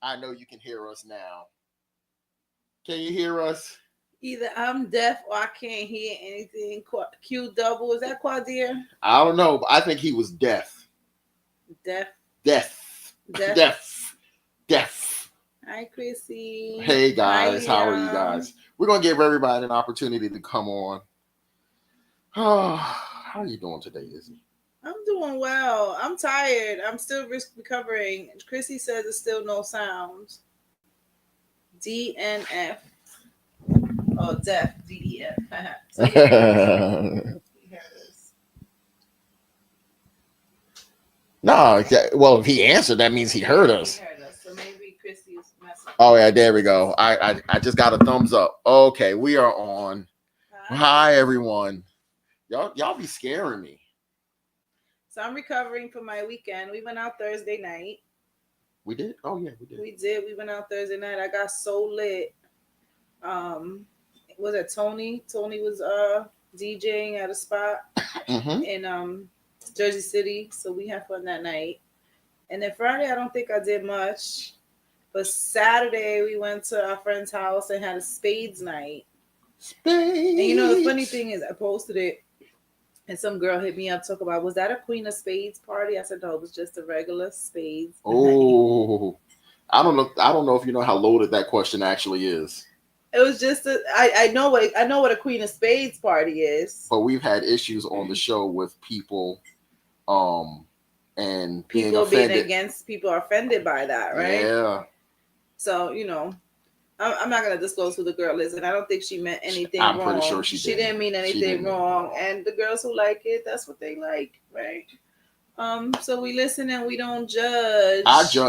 I know you can hear us now. Can you hear us? Either I'm deaf or I can't hear anything. Q double. Is that Quadir? I don't know, but I think he was deaf. Deaf. Deaf. Deaf. Deaf. Deaf. Hi, Chrissy. Hey Hi, guys, how are you guys? We're gonna give everybody an opportunity to come on. How are you doing today, Izzy? I'm doing well. I'm tired. I'm still recovering. Chrissy says there's still no sound. DNF. Oh, deaf. DEF. So yeah. No, well, if he answered, that means he heard us. He heard us. So maybe Chrissy is messing. Oh yeah, there we go. I just got a thumbs up. Okay, we are on. Hi everyone. Y'all be scaring me. So I'm recovering from my weekend. We went out Thursday night. We did? Oh yeah, we did. We did. We went out Thursday night. I got so lit. Was it Tony? Tony was DJing at a spot in Jersey City. So we had fun that night. And then Friday I don't think I did much. But Saturday we went to our friend's house and had a spades night. Spades. And you know the funny thing is I posted it and some girl hit me up talking about, was that a Queen of Spades party? I said no, it was just a regular spades. Oh, I don't know if you know how loaded that question actually is. It was just I know what a Queen of Spades party is. But we've had issues on the show with people and people being against, people are offended by that, right? Yeah. So, I'm not going to disclose who the girl is, and I don't think she meant anything wrong. I'm pretty sure she didn't mean anything wrong. And the girls who like it, that's what they like, right? So we listen and we don't judge.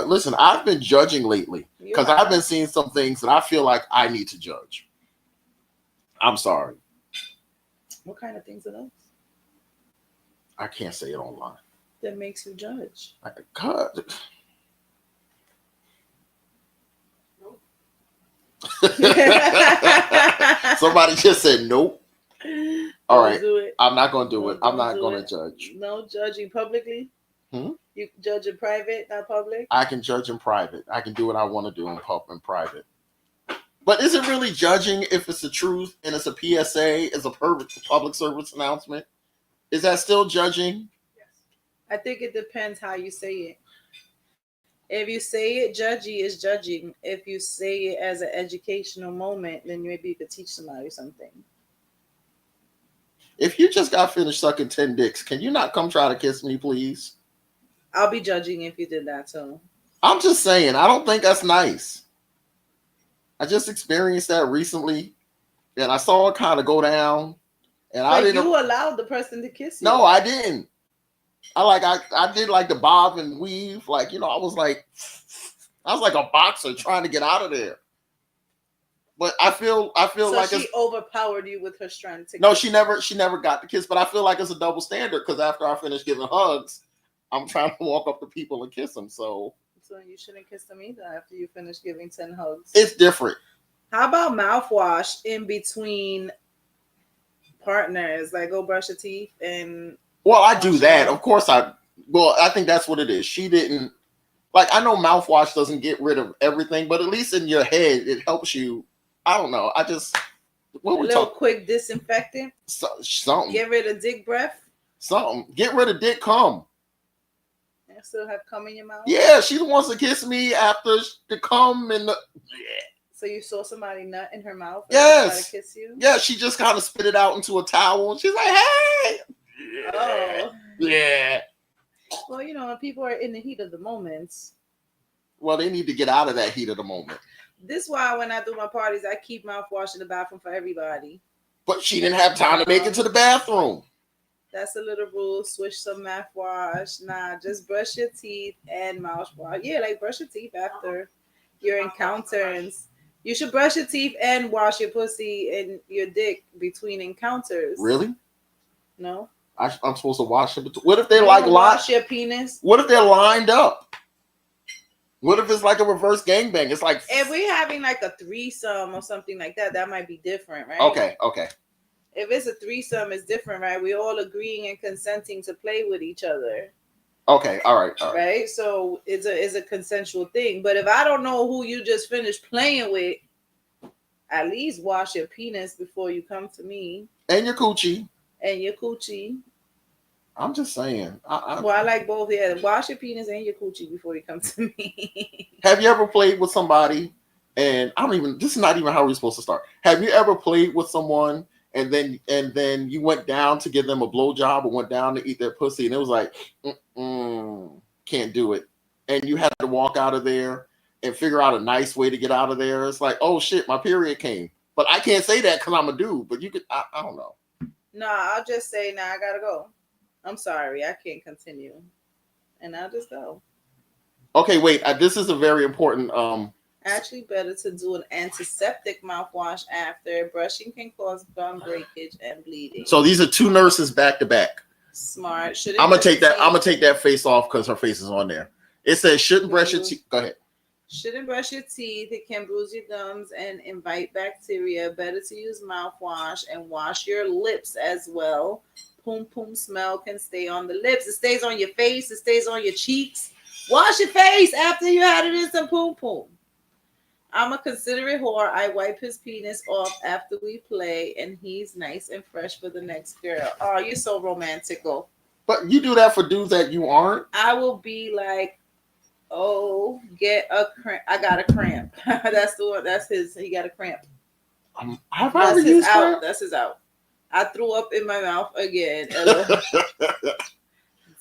Listen, I've been judging lately because I've been seeing some things that I feel like I need to judge. I'm sorry. What kind of things are those? I can't say it online. That makes you judge. God. Somebody just said nope. All right. I'm not going to do it. I'm not going to judge. No judging publicly? You judge in private, not public? I can judge in private. I can do what I want to do in private. But is it really judging if it's the truth and it's a PSA, it's a public service announcement? Is that still judging? Yes. I think it depends how you say it. If you say it judgy, is judging. If you say it as an educational moment, then maybe you could teach somebody something. If you just got finished sucking 10 dicks, can you not come try to kiss me, please? I'll be judging if you did that too. I'm just saying, I don't think that's nice. I just experienced that recently, and I saw it kind of go down. And I didn't. You allowed the person to kiss you. No, I didn't. I did like the bob and weave, I was like a boxer trying to get out of there. But I feel so like she overpowered you with her strength. No, she never got the kiss. But I feel like it's a double standard because after I finish giving hugs, I'm trying to walk up to people and kiss them. So you shouldn't kiss them either after you finish giving 10 hugs. It's different. How about mouthwash in between partners? Like go brush your teeth and. Well, I do that. Of course I think that's what it is. She didn't. I know mouthwash doesn't get rid of everything, but at least in your head, it helps you. I don't know. I just. What we talking? Quick disinfectant? Something. Get rid of dick breath? Something. Get rid of dick cum. And still have cum in your mouth? Yeah, she wants to kiss me after the cum and the. Yeah. So you saw somebody nut in her mouth? Yes. To kiss you? Yeah, she just kind of spit it out into a towel and she's like, hey! Oh. Yeah. Well, when people are in the heat of the moment. Well, they need to get out of that heat of the moment. This is why when I do my parties, I keep mouthwash in the bathroom for everybody. But she didn't have time to make it to the bathroom. That's a little rule. Swish some mouthwash. Nah, just brush your teeth and mouthwash. Yeah, brush your teeth after your encounters. You should brush your teeth and wash your pussy and your dick between encounters. Really? No. I'm supposed to wash it. What if they wash your penis? What if they're lined up? What if it's like a reverse gangbang? It's like if we're having a threesome or something like that, that might be different, right? Okay. If it's a threesome, it's different, right? We're all agreeing and consenting to play with each other. Okay, all right. Right? So it's a consensual thing. But if I don't know who you just finished playing with, at least wash your penis before you come to me. And your coochie. And your coochie. I'm just saying. Well, I like both. Yeah, wash your penis and your coochie before you come to me. Have you ever played with somebody? And I don't even. This is not even how we're supposed to start. Have you ever played with someone and then you went down to give them a blowjob or went down to eat their pussy and it was like, can't do it, and you had to walk out of there and figure out a nice way to get out of there? It's like, oh shit, my period came, but I can't say that because I'm a dude. But you could. I don't know. No, I'll just say, I gotta go. I'm sorry, I can't continue, and I'll just go. Okay, wait. This is a very important. Actually, better to do an antiseptic mouthwash after. Brushing can cause gum breakage and bleeding. So these are two nurses back to back. Smart. I'm gonna take that face off because her face is on there. It says shouldn't brush your teeth. Go ahead. Shouldn't brush your teeth. It can bruise your gums and invite bacteria. Better to use mouthwash and wash your lips as well. Poom poom smell can stay on the lips. It stays on your face. It stays on your cheeks. Wash your face after you had it in some poom poom. I'm a considerate whore. I wipe his penis off after we play, and he's nice and fresh for the next girl. Oh, you're so romantical. But you do that for dudes that you aren't? I will be like, oh, get a cramp. I got a cramp. That's the one. That's his. He got a cramp. Have I ever used cramp? That's his out. I threw up in my mouth again.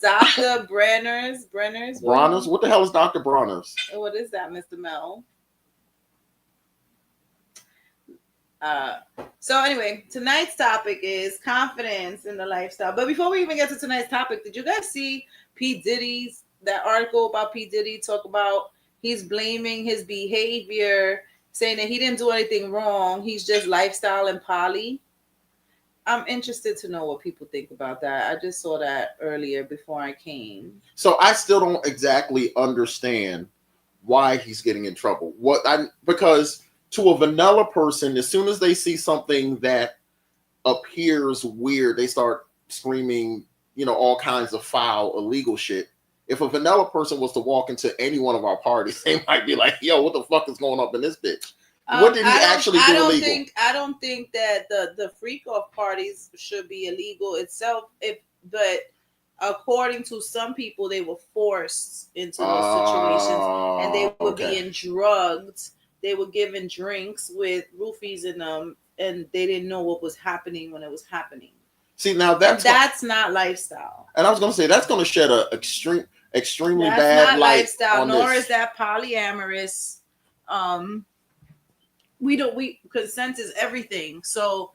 Dr. Brenner's. Bronner's? What the hell is Dr. Bronner's? What is that, Mr. Mel? So anyway, tonight's topic is confidence in the lifestyle. But before we even get to tonight's topic, did you guys see that article about P. Diddy talk about he's blaming his behavior, saying that he didn't do anything wrong. He's just lifestyle and poly. I'm interested to know what people think about that. I just saw that earlier before I came. So I still don't exactly understand why he's getting in trouble. Because to a vanilla person, as soon as they see something that appears weird, they start screaming, all kinds of foul, illegal shit. If a vanilla person was to walk into any one of our parties, they might be like, yo, what the fuck is going on in this bitch? What did he actually do illegal? I don't think that the freak off parties should be illegal itself. But according to some people, they were forced into those situations, and they were being drugged. They were given drinks with roofies in them, and they didn't know what was happening when it was happening. See, now that's not lifestyle. And I was going to say that's going to shed a extremely that's bad not light lifestyle, on nor this. is that polyamorous. Consent is everything. So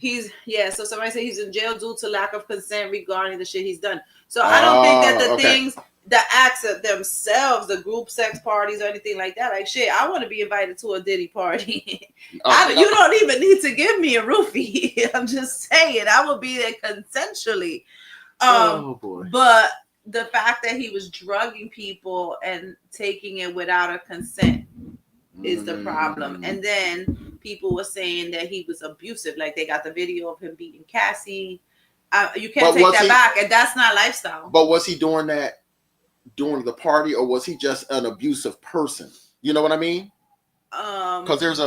so somebody said he's in jail due to lack of consent regarding the shit he's done. So I don't think that the things, the acts of themselves, the group sex parties or anything like that, like shit, I want to be invited to a Diddy party. You don't even need to give me a roofie. I'm just saying, I will be there consensually. Oh boy. But the fact that he was drugging people and taking it without a consent is the problem. And then people were saying that he was abusive. Like they got the video of him beating Cassie. You can't take that back, and that's not lifestyle. But was he doing that during the party, or was he just an abusive person? You know what I mean? Because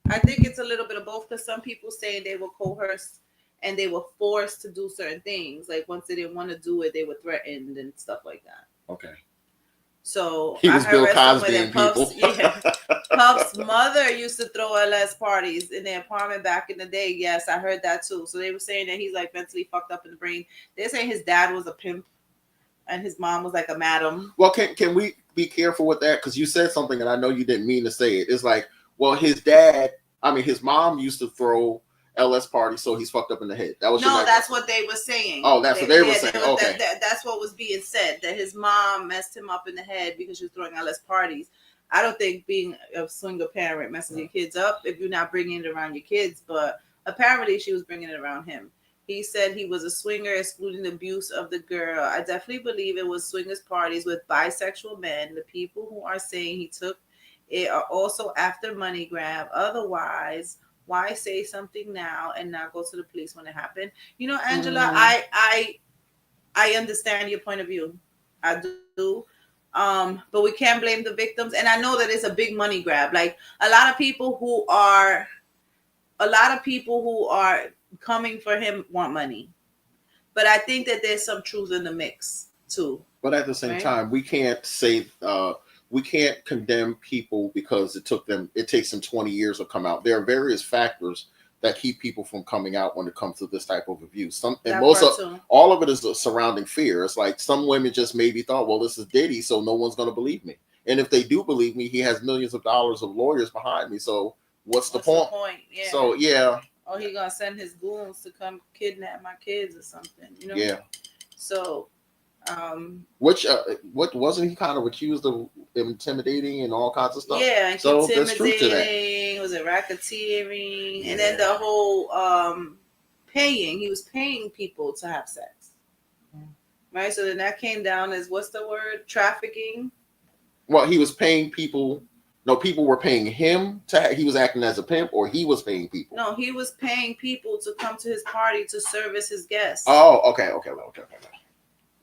I think it's a little bit of both. Because some people saying they were coerced and they were forced to do certain things. Like once they didn't want to do it, they were threatened and stuff like that. Okay. So he was Bill Cosby and people. Puff's mother used to throw LS parties in their apartment back in the day. Yes, I heard that too. So they were saying that he's like mentally fucked up in the brain. They're saying his dad was a pimp and his mom was like a madam. Well, can we be careful with that? Because you said something and I know you didn't mean to say it. It's like, well, his mom used to throw LS party, so he's fucked up in the head. That's what they were saying. Oh, that's what they were saying. Okay. That's what was being said, that his mom messed him up in the head because she was throwing LS parties. I don't think being a swinger parent messes your kids up if you're not bringing it around your kids, but apparently she was bringing it around him. He said he was a swinger, excluding the abuse of the girl. I definitely believe it was swingers parties with bisexual men. The people who are saying he took it are also after money grab. Otherwise, why say something now and not go to the police when it happened? Angela, I understand your point of view. I do. But we can't blame the victims. And I know that it's a big money grab. Like a lot of people who are coming for him want money. But I think that there's some truth in the mix too. But at the same time, we can't say we can't condemn people because it takes them 20 years to come out. There are various factors that keep people from coming out when it comes to this type of abuse. All of it is a surrounding fear. It's like some women just maybe thought, well, this is Diddy, so no one's going to believe me. And if they do believe me, he has millions of dollars of lawyers behind me. So what's the point? Yeah. So yeah. Oh, he gonna send his goons to come kidnap my kids or something, you know? Yeah. So, what wasn't he kind of accused of intimidating and all kinds of stuff? Yeah, and so intimidating. There's truth to that. Was it racketeering? Yeah. And then the whole paying. He was paying people to have sex, right? So then that came down as what's the word? Trafficking. Well, he was paying people. No, people were paying him he was acting as a pimp, or he was paying people. No, he was paying people to come to his party to service his guests. Oh, okay.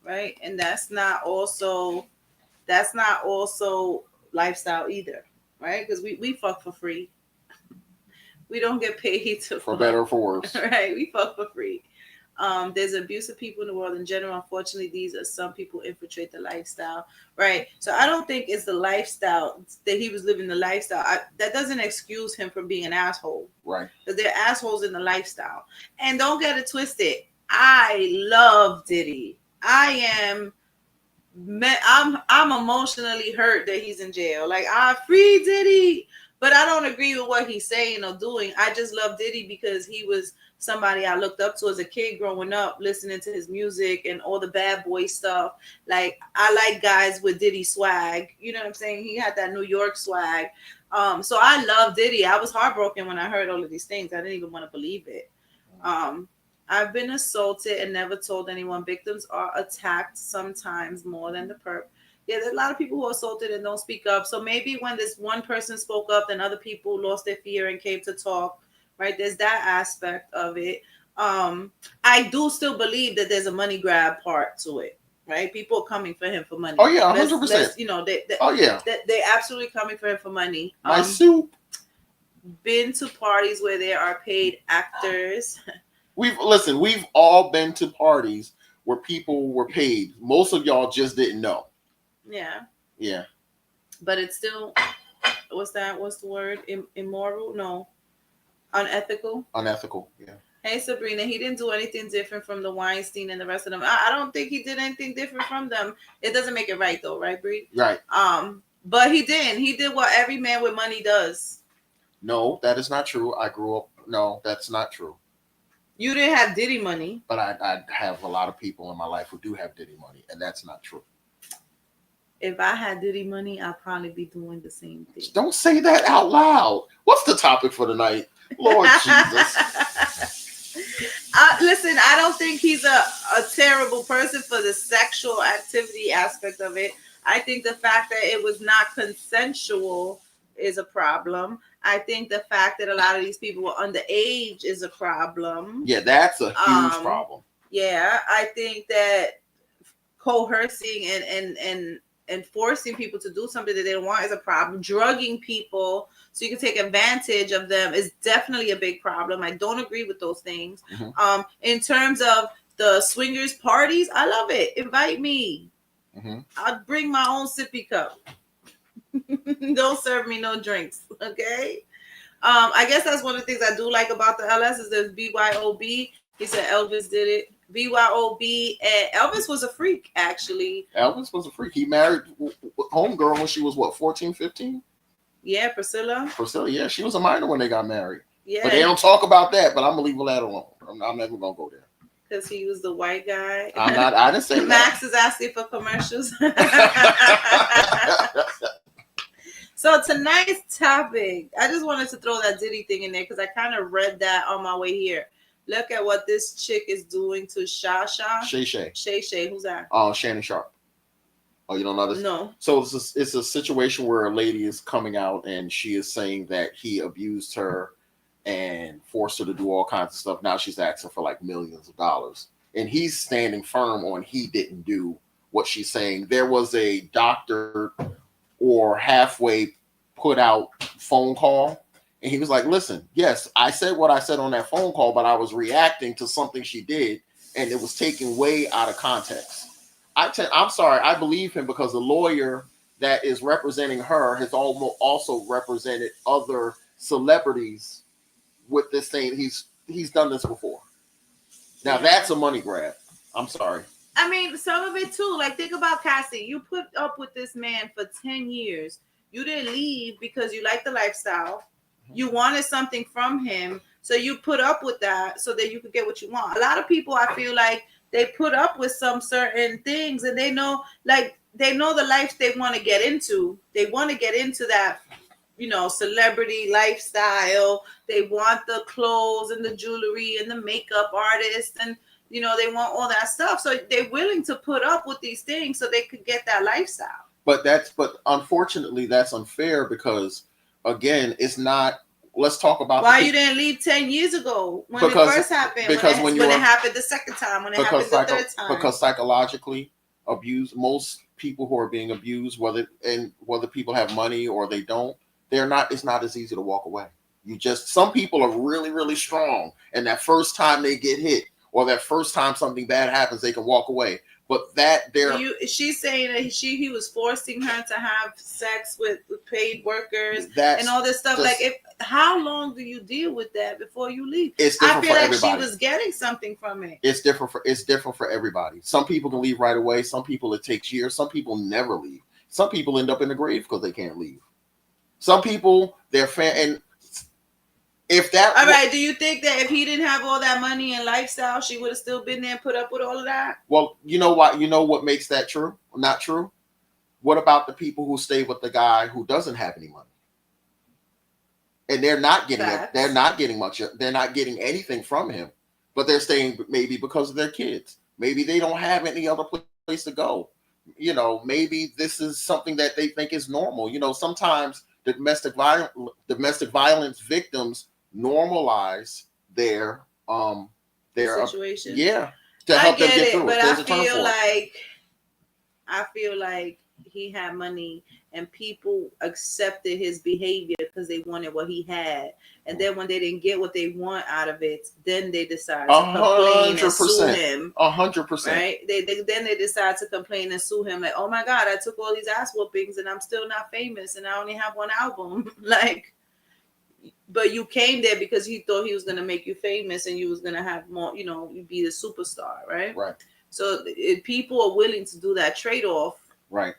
Right, and that's not also lifestyle either, right? Because we fuck for free. We don't get paid to for better or for worse. Right, we fuck for free. There's abusive people in the world in general. Unfortunately, these are some people infiltrate the lifestyle, right? So I don't think it's the lifestyle that he was living the lifestyle. That doesn't excuse him from being an asshole, right? Because they're assholes in the lifestyle. And don't get it twisted. I love Diddy. I'm emotionally hurt that he's in jail. Like, I free Diddy, but I don't agree with what he's saying or doing. I just love Diddy because he was somebody I looked up to as a kid growing up, listening to his music and all the bad boy stuff. Like, I like guys with Diddy swag. You know what I'm saying? He had that New York swag. So I love Diddy. I was heartbroken when I heard all of these things. I didn't even want to believe it. I've been assaulted and never told anyone. Victims are attacked sometimes more than the perp. Yeah, there's a lot of people who are assaulted and don't speak up. So maybe when this one person spoke up, then other people lost their fear and came to talk. Right, there's that aspect of it. I do still believe that there's a money grab part to it. Right, people are coming for him for money. Oh yeah, 100%. You know, they're absolutely coming for him for money. My soup. Been to parties where there are paid actors. We've all been to parties where people were paid. Most of y'all just didn't know. Yeah. Yeah. But it's still, what's the word? Immoral? No. Unethical? Unethical, yeah. Hey, Sabrina, he didn't do anything different from the Weinstein and the rest of them. I don't think he did anything different from them. It doesn't make it right, though, right, Bree? Right. But he did. He did what every man with money does. No, that is not true. No, that's not true. You didn't have Diddy money. But I have a lot of people in my life who do have Diddy money, and that's not true. If I had Diddy money, I'd probably be doing the same thing. Don't say that out loud. What's the topic for tonight? Lord Jesus. Listen, I don't think he's a terrible person for the sexual activity aspect of it. I think the fact that it was not consensual is a problem. I think the fact that a lot of these people were underage is a problem. Yeah, that's a huge problem. Yeah, I think that coercing and forcing people to do something that they don't want is a problem. Drugging people so you can take advantage of them is definitely a big problem. I don't agree with those things. Mm-hmm. In terms of the swingers parties, I love it. Invite me. Mm-hmm. I'll bring my own sippy cup. Don't serve me no drinks, okay? I guess that's one of the things I do like about the LS is there's BYOB. He said Elvis did it. BYOB, and Elvis was a freak, actually. Elvis was a freak. He married homegirl when she was, 14, 15? Yeah, Priscilla, yeah. She was a minor when they got married. Yeah. But they don't talk about that, but I'm going to leave that alone. I'm never going to go there. Because he was the white guy. I didn't say Max that. is asking for commercials. So tonight's topic, I just wanted to throw that Diddy thing in there because I kind of read that on my way here. Look at what this chick is doing to Shasha. Shay. Who's that? Oh, Shannon Sharp. Oh, you don't know this? No. So it's a situation where a lady is coming out and she is saying that he abused her and forced her to do all kinds of stuff. Now she's asking for like millions of dollars. And he's standing firm on he didn't do what she's saying. There was a doctor or halfway put out phone call, and he was like, listen, yes, I said what I said on that phone call, but I was reacting to something she did, and it was taken way out of context. I'm sorry, I believe him because the lawyer that is representing her has also represented other celebrities with this thing. He's done this before. Now that's a money grab. I'm sorry. I mean, some of it too. Like, think about Cassie. You put up with this man for 10 years. You didn't leave because you liked the lifestyle. You wanted something from him. So you put up with that so that you could get what you want. A lot of people, I feel like, they put up with some certain things and they know the life they want to get into. They want to get into that, celebrity lifestyle. They want the clothes and the jewelry and the makeup artists and they want all that stuff. So they're willing to put up with these things so they could get that lifestyle. But unfortunately that's unfair because again, it's not. Let's talk about why you didn't leave 10 years ago when it first happened. Because when it happened the second time, when it happened the third time. Because psychologically, most people who are being abused, whether people have money or they don't, it's not as easy to walk away. Some people are really, really strong, and that first time they get hit or that first time something bad happens, they can walk away. But she's saying that he was forcing her to have sex with paid workers and all this stuff. How long do you deal with that before you leave? It's different. I feel like everybody. She was getting something from it. It's different for everybody. Some people can leave right away. Some people it takes years. Some people never leave. Some people end up in the grave because they can't leave. Some people and if that. All right. Do you think that if he didn't have all that money and lifestyle, she would have still been there and put up with all of that? Well, you know what? You know what makes that true? Not true. What about the people who stay with the guy who doesn't have any money? And they're not getting it. They're not getting much. They're not getting anything from him, but they're staying maybe because of their kids. Maybe they don't have any other place to go. Maybe this is something that they think is normal. Sometimes the domestic violence victims normalize their situation. To help them get through it. But I feel like he had money and people accepted his behavior because they wanted what he had. And then when they didn't get what they want out of it, then they decided to complain and sue him. 100%. Right? Then they decide to complain and sue him. Like, oh my God, I took all these ass whoopings and I'm still not famous and I only have one album. But you came there because he thought he was going to make you famous and you was going to have more, you'd be the superstar, right? Right. So people are willing to do that trade-off. Right.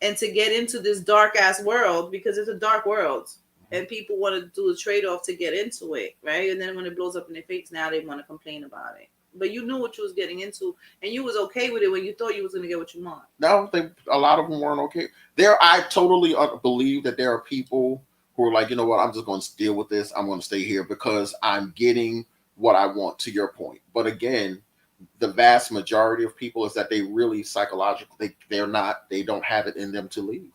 And to get into this dark-ass world, because it's a dark world, and people want to do a trade-off to get into it, right? And then when it blows up in their face, now they want to complain about it. But you knew what you was getting into, and you was okay with it when you thought you was going to get what you want. No, I think a lot of them weren't okay. I totally believe that there are people who are like, you know what, I'm just going to deal with this. I'm going to stay here because I'm getting what I want, to your point. But again, the vast majority of people is that they really psychologically, they don't have it in them to leave.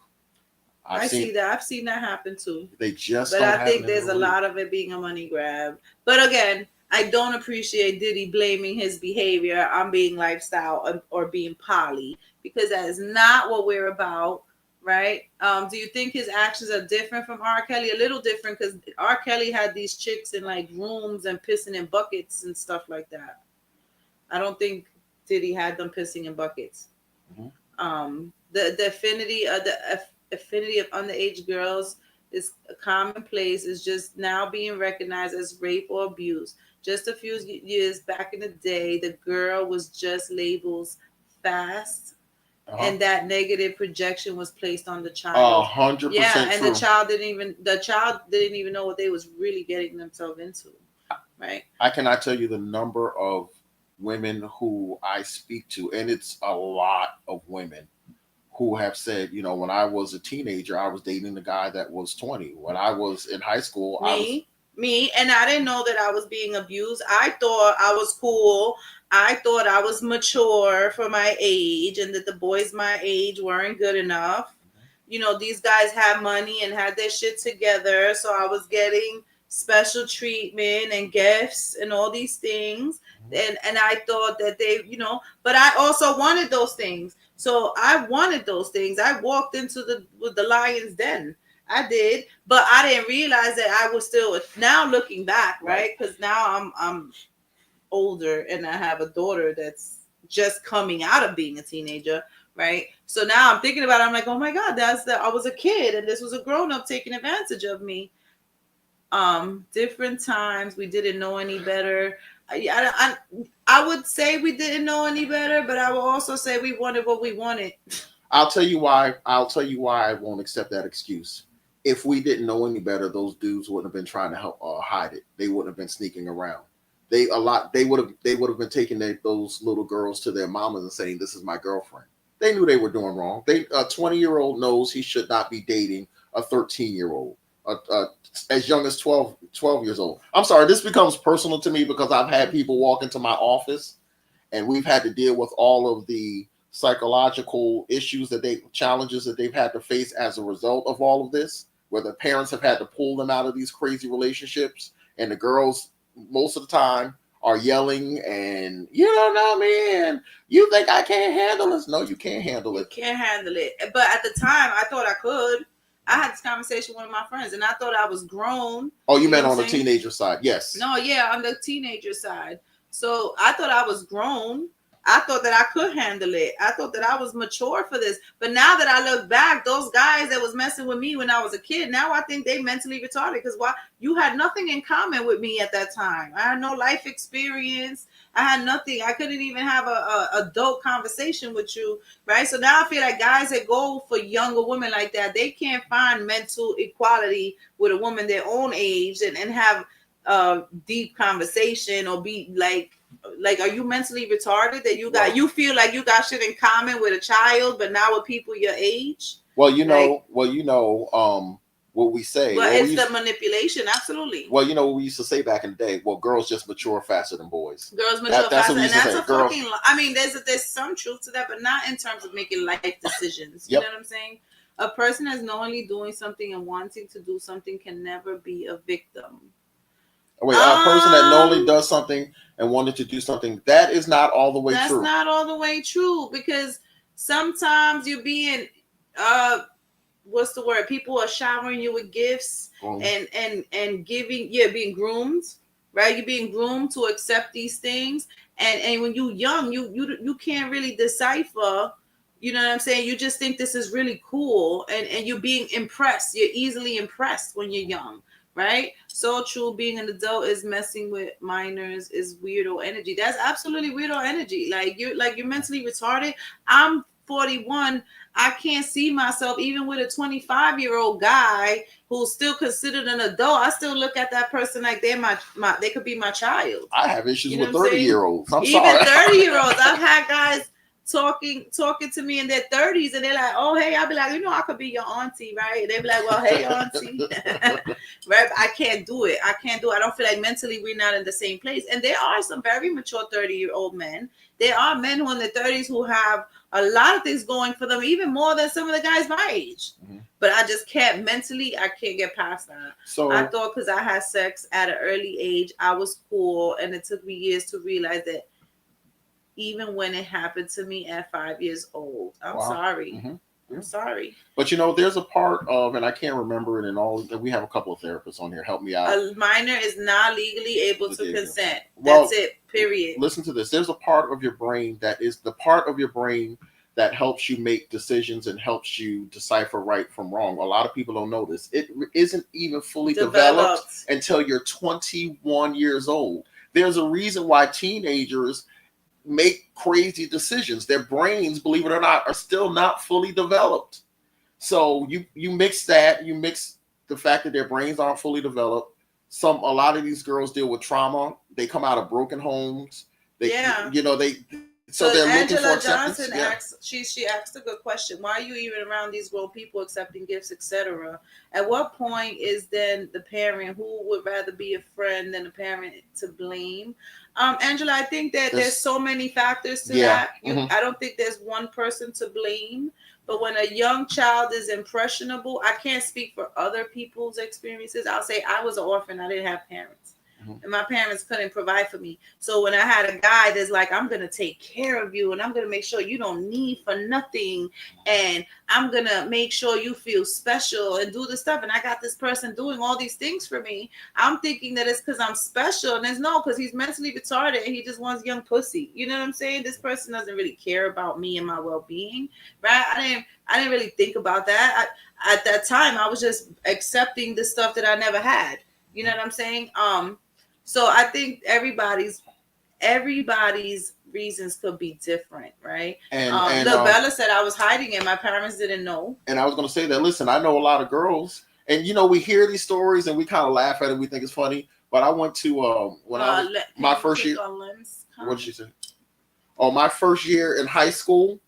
I've seen that happen too. They just But I think there's a lot of it being a money grab. But again, I don't appreciate Diddy blaming his behavior on being lifestyle or being poly, because that is not what we're about. Right? Do you think his actions are different from R. Kelly? A little different, because R. Kelly had these chicks in rooms and pissing in buckets and stuff like that. I don't think Diddy had them pissing in buckets. Mm-hmm. The affinity of underage girls is commonplace. Is just now being recognized as rape or abuse. Just a few years back in the day, the girl was just labeled fast. And that negative projection was placed on the child. 100%. Yeah, and true. the child didn't even know what they was really getting themselves into. Right? I cannot tell you the number of women who I speak to, and it's a lot of women who have said, when I was a teenager, I was dating the guy that was 20. When I was in high school, Me, and I didn't know that I was being abused. I thought I was cool. I thought I was mature for my age, and that the boys my age weren't good enough. These guys had money and had their shit together, so I was getting, special treatment and gifts and all these things. And I thought that they, but I also wanted those things. So I wanted those things. I walked into the lion's den. I did, but I didn't realize that I was still, now looking back, right? Because now I'm older and I have a daughter that's just coming out of being a teenager, right? So now I'm thinking about it, I'm like, oh my God, I was a kid and this was a grown up taking advantage of me. Different times we didn't know any better. I would say we didn't know any better, but I will also say we wanted what we wanted. I'll tell you why I won't accept that excuse. If we didn't know any better, those dudes wouldn't have been trying to help hide it. They wouldn't have been sneaking around. They would have been taking those little girls to their mamas and saying, "This is my girlfriend." They knew they were doing wrong. A 20-year-old knows he should not be dating a 13-year-old, as young as 12 years old. I'm sorry, this becomes personal to me because I've had people walk into my office, and we've had to deal with all of the psychological challenges that they've had to face as a result of all of this, where the parents have had to pull them out of these crazy relationships, and the girls most of the time are yelling and, "You don't know me, and you think I can't handle this." No, you can't handle it. You can't handle it. But at the time, I thought I could. I had this conversation with one of my friends, and I thought I was grown. Oh, you meant on the teenager side? Yes. No, yeah, on the teenager side. So I thought I was grown. I thought that I could handle it. I thought that I was mature for this. But now that I look back, those guys that was messing with me when I was a kid, now I think they mentally retarded. Because why? You had nothing in common with me at that time. I had no life experience. I had nothing. I couldn't even have a adult conversation with you, right? So now I feel like guys that go for younger women like that, they can't find mental equality with a woman their own age and have deep conversation or be like, are you mentally retarded that you feel like you got shit in common with a child, but now with people your age? What we say. Well, it's the manipulation, absolutely. Well, what we used to say back in the day. Well, girls just mature faster than boys. Girls mature faster, and that's a fucking. I mean, there's some truth to that, but not in terms of making life decisions. You know what I'm saying? A person that's knowingly doing something and wanting to do something can never be a victim. Wait, a person that knowingly does something and wanted to do something, that is not all the way true. That's not all the way true, because sometimes you're being what's the word? People are showering you with gifts and giving, being groomed, right? You're being groomed to accept these things. And when you're young, you can't really decipher, you know what I'm saying? You just think this is really cool, and you're being impressed. You're easily impressed when you're young, right? So true. Being an adult is messing with minors is weirdo energy. That's absolutely weirdo energy. Like you're mentally retarded. I'm 41. I can't see myself even with a 25-year-old guy who's still considered an adult. I still look at that person like they're they could be my child. I have issues with 30-year-olds. I'm even sorry. 30-year-olds. I've had guys talking to me in their 30s, and they're like, "Oh, hey," I'll be like, I could be your auntie, right? They be like, "Well, hey, auntie," right? I can't do it. I don't feel like mentally we're not in the same place. And there are some very mature 30-year-old men. There are men who in their 30s who have a lot of things going for them, even more than some of the guys my age. Mm-hmm. But I just can't mentally. I can't get past that. So I thought because I had sex at an early age, I was cool, and it took me years to realize that. Even when it happened to me at 5 years old, I'm sorry. Mm-hmm. I'm sorry. But there's a part of, and I can't remember it in all. We have a couple of therapists on here. Help me out. A minor is not legally able to consent. That's it. Period. Listen to this. There's a part of your brain that is the part of your brain that helps you make decisions and helps you decipher right from wrong. A lot of people don't know this. It isn't even fully developed until you're 21 years old. There's a reason why teenagers make crazy decisions. Their brains, believe it or not, are still not fully developed. So you mix that, you mix the fact that their brains aren't fully developed. A lot of these girls deal with trauma. They come out of broken homes. So they're Angela looking for Johnson asks, she asked a good question. Why are you even around these grown people accepting gifts, etc.? At what point is then the parent who would rather be a friend than a parent to blame? Angela, I think that there's so many factors to that. I don't think there's one person to blame, But when a young child is impressionable, I can't speak for other people's experiences. I'll say I was an orphan. I didn't have parents. And my parents couldn't provide for me. So when I had a guy that's like, I'm going to take care of you and I'm going to make sure you don't need for nothing. And I'm going to make sure you feel special and do this stuff. And I got this person doing all these things for me. I'm thinking that it's because I'm special. And it's no, because he's mentally retarded and he just wants young pussy. You know what I'm saying? This person doesn't really care about me and my well-being, right? I didn't really think about that. At that time, I was just accepting the stuff that I never had. You know what I'm saying? So I think everybody's reasons could be different, right? And Bella said I was hiding it. My parents didn't know. And I was going to say that, listen, I know a lot of girls, and we hear these stories and we kind of laugh at it. We think it's funny. But I went to, my first year. What did she say? Oh, my first year in high school,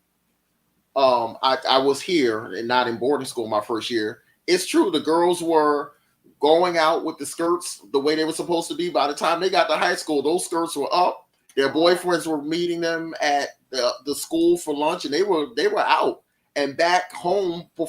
I was here and not in boarding school my first year. It's true. The girls were going out with the skirts the way they were supposed to be. By the time they got to high school, those skirts were up. Their boyfriends were meeting them at the school for lunch, and they were out and back home by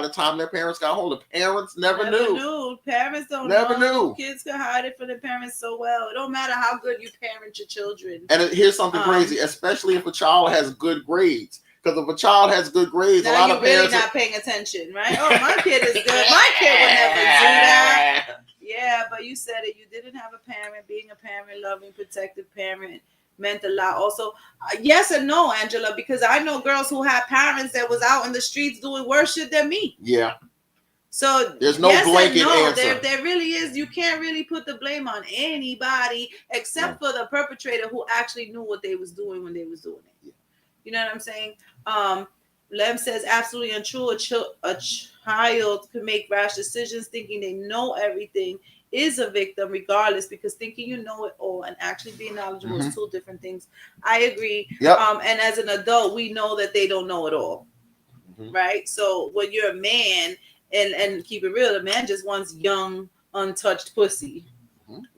the time their parents got home. The parents never knew. Parents don't never knew. Kids can hide it from their parents so well. It don't matter how good you parent your children. And here's something crazy, especially if a child has good grades. Because if a child has good grades, a lot of parents really not paying attention, right? Oh, my kid is good. My kid would never do that. Yeah, but you said it. You didn't have a parent. Being a parent, loving, protective parent meant a lot. Also, yes and no, Angela, because I know girls who had parents that was out in the streets doing worse shit than me. Yeah. So there's no blanket answer. There really is. You can't really put the blame on anybody except for the perpetrator who actually knew what they was doing when they was doing it. Yeah. You know what I'm saying? Lem says absolutely untrue. A child can make rash decisions thinking they know everything is a victim regardless, because thinking you know it all and actually being knowledgeable is two different things. I agree. Yep. And as an adult, we know that they don't know it all. Right? So when you're a man, and keep it real, the man just wants young, untouched pussy.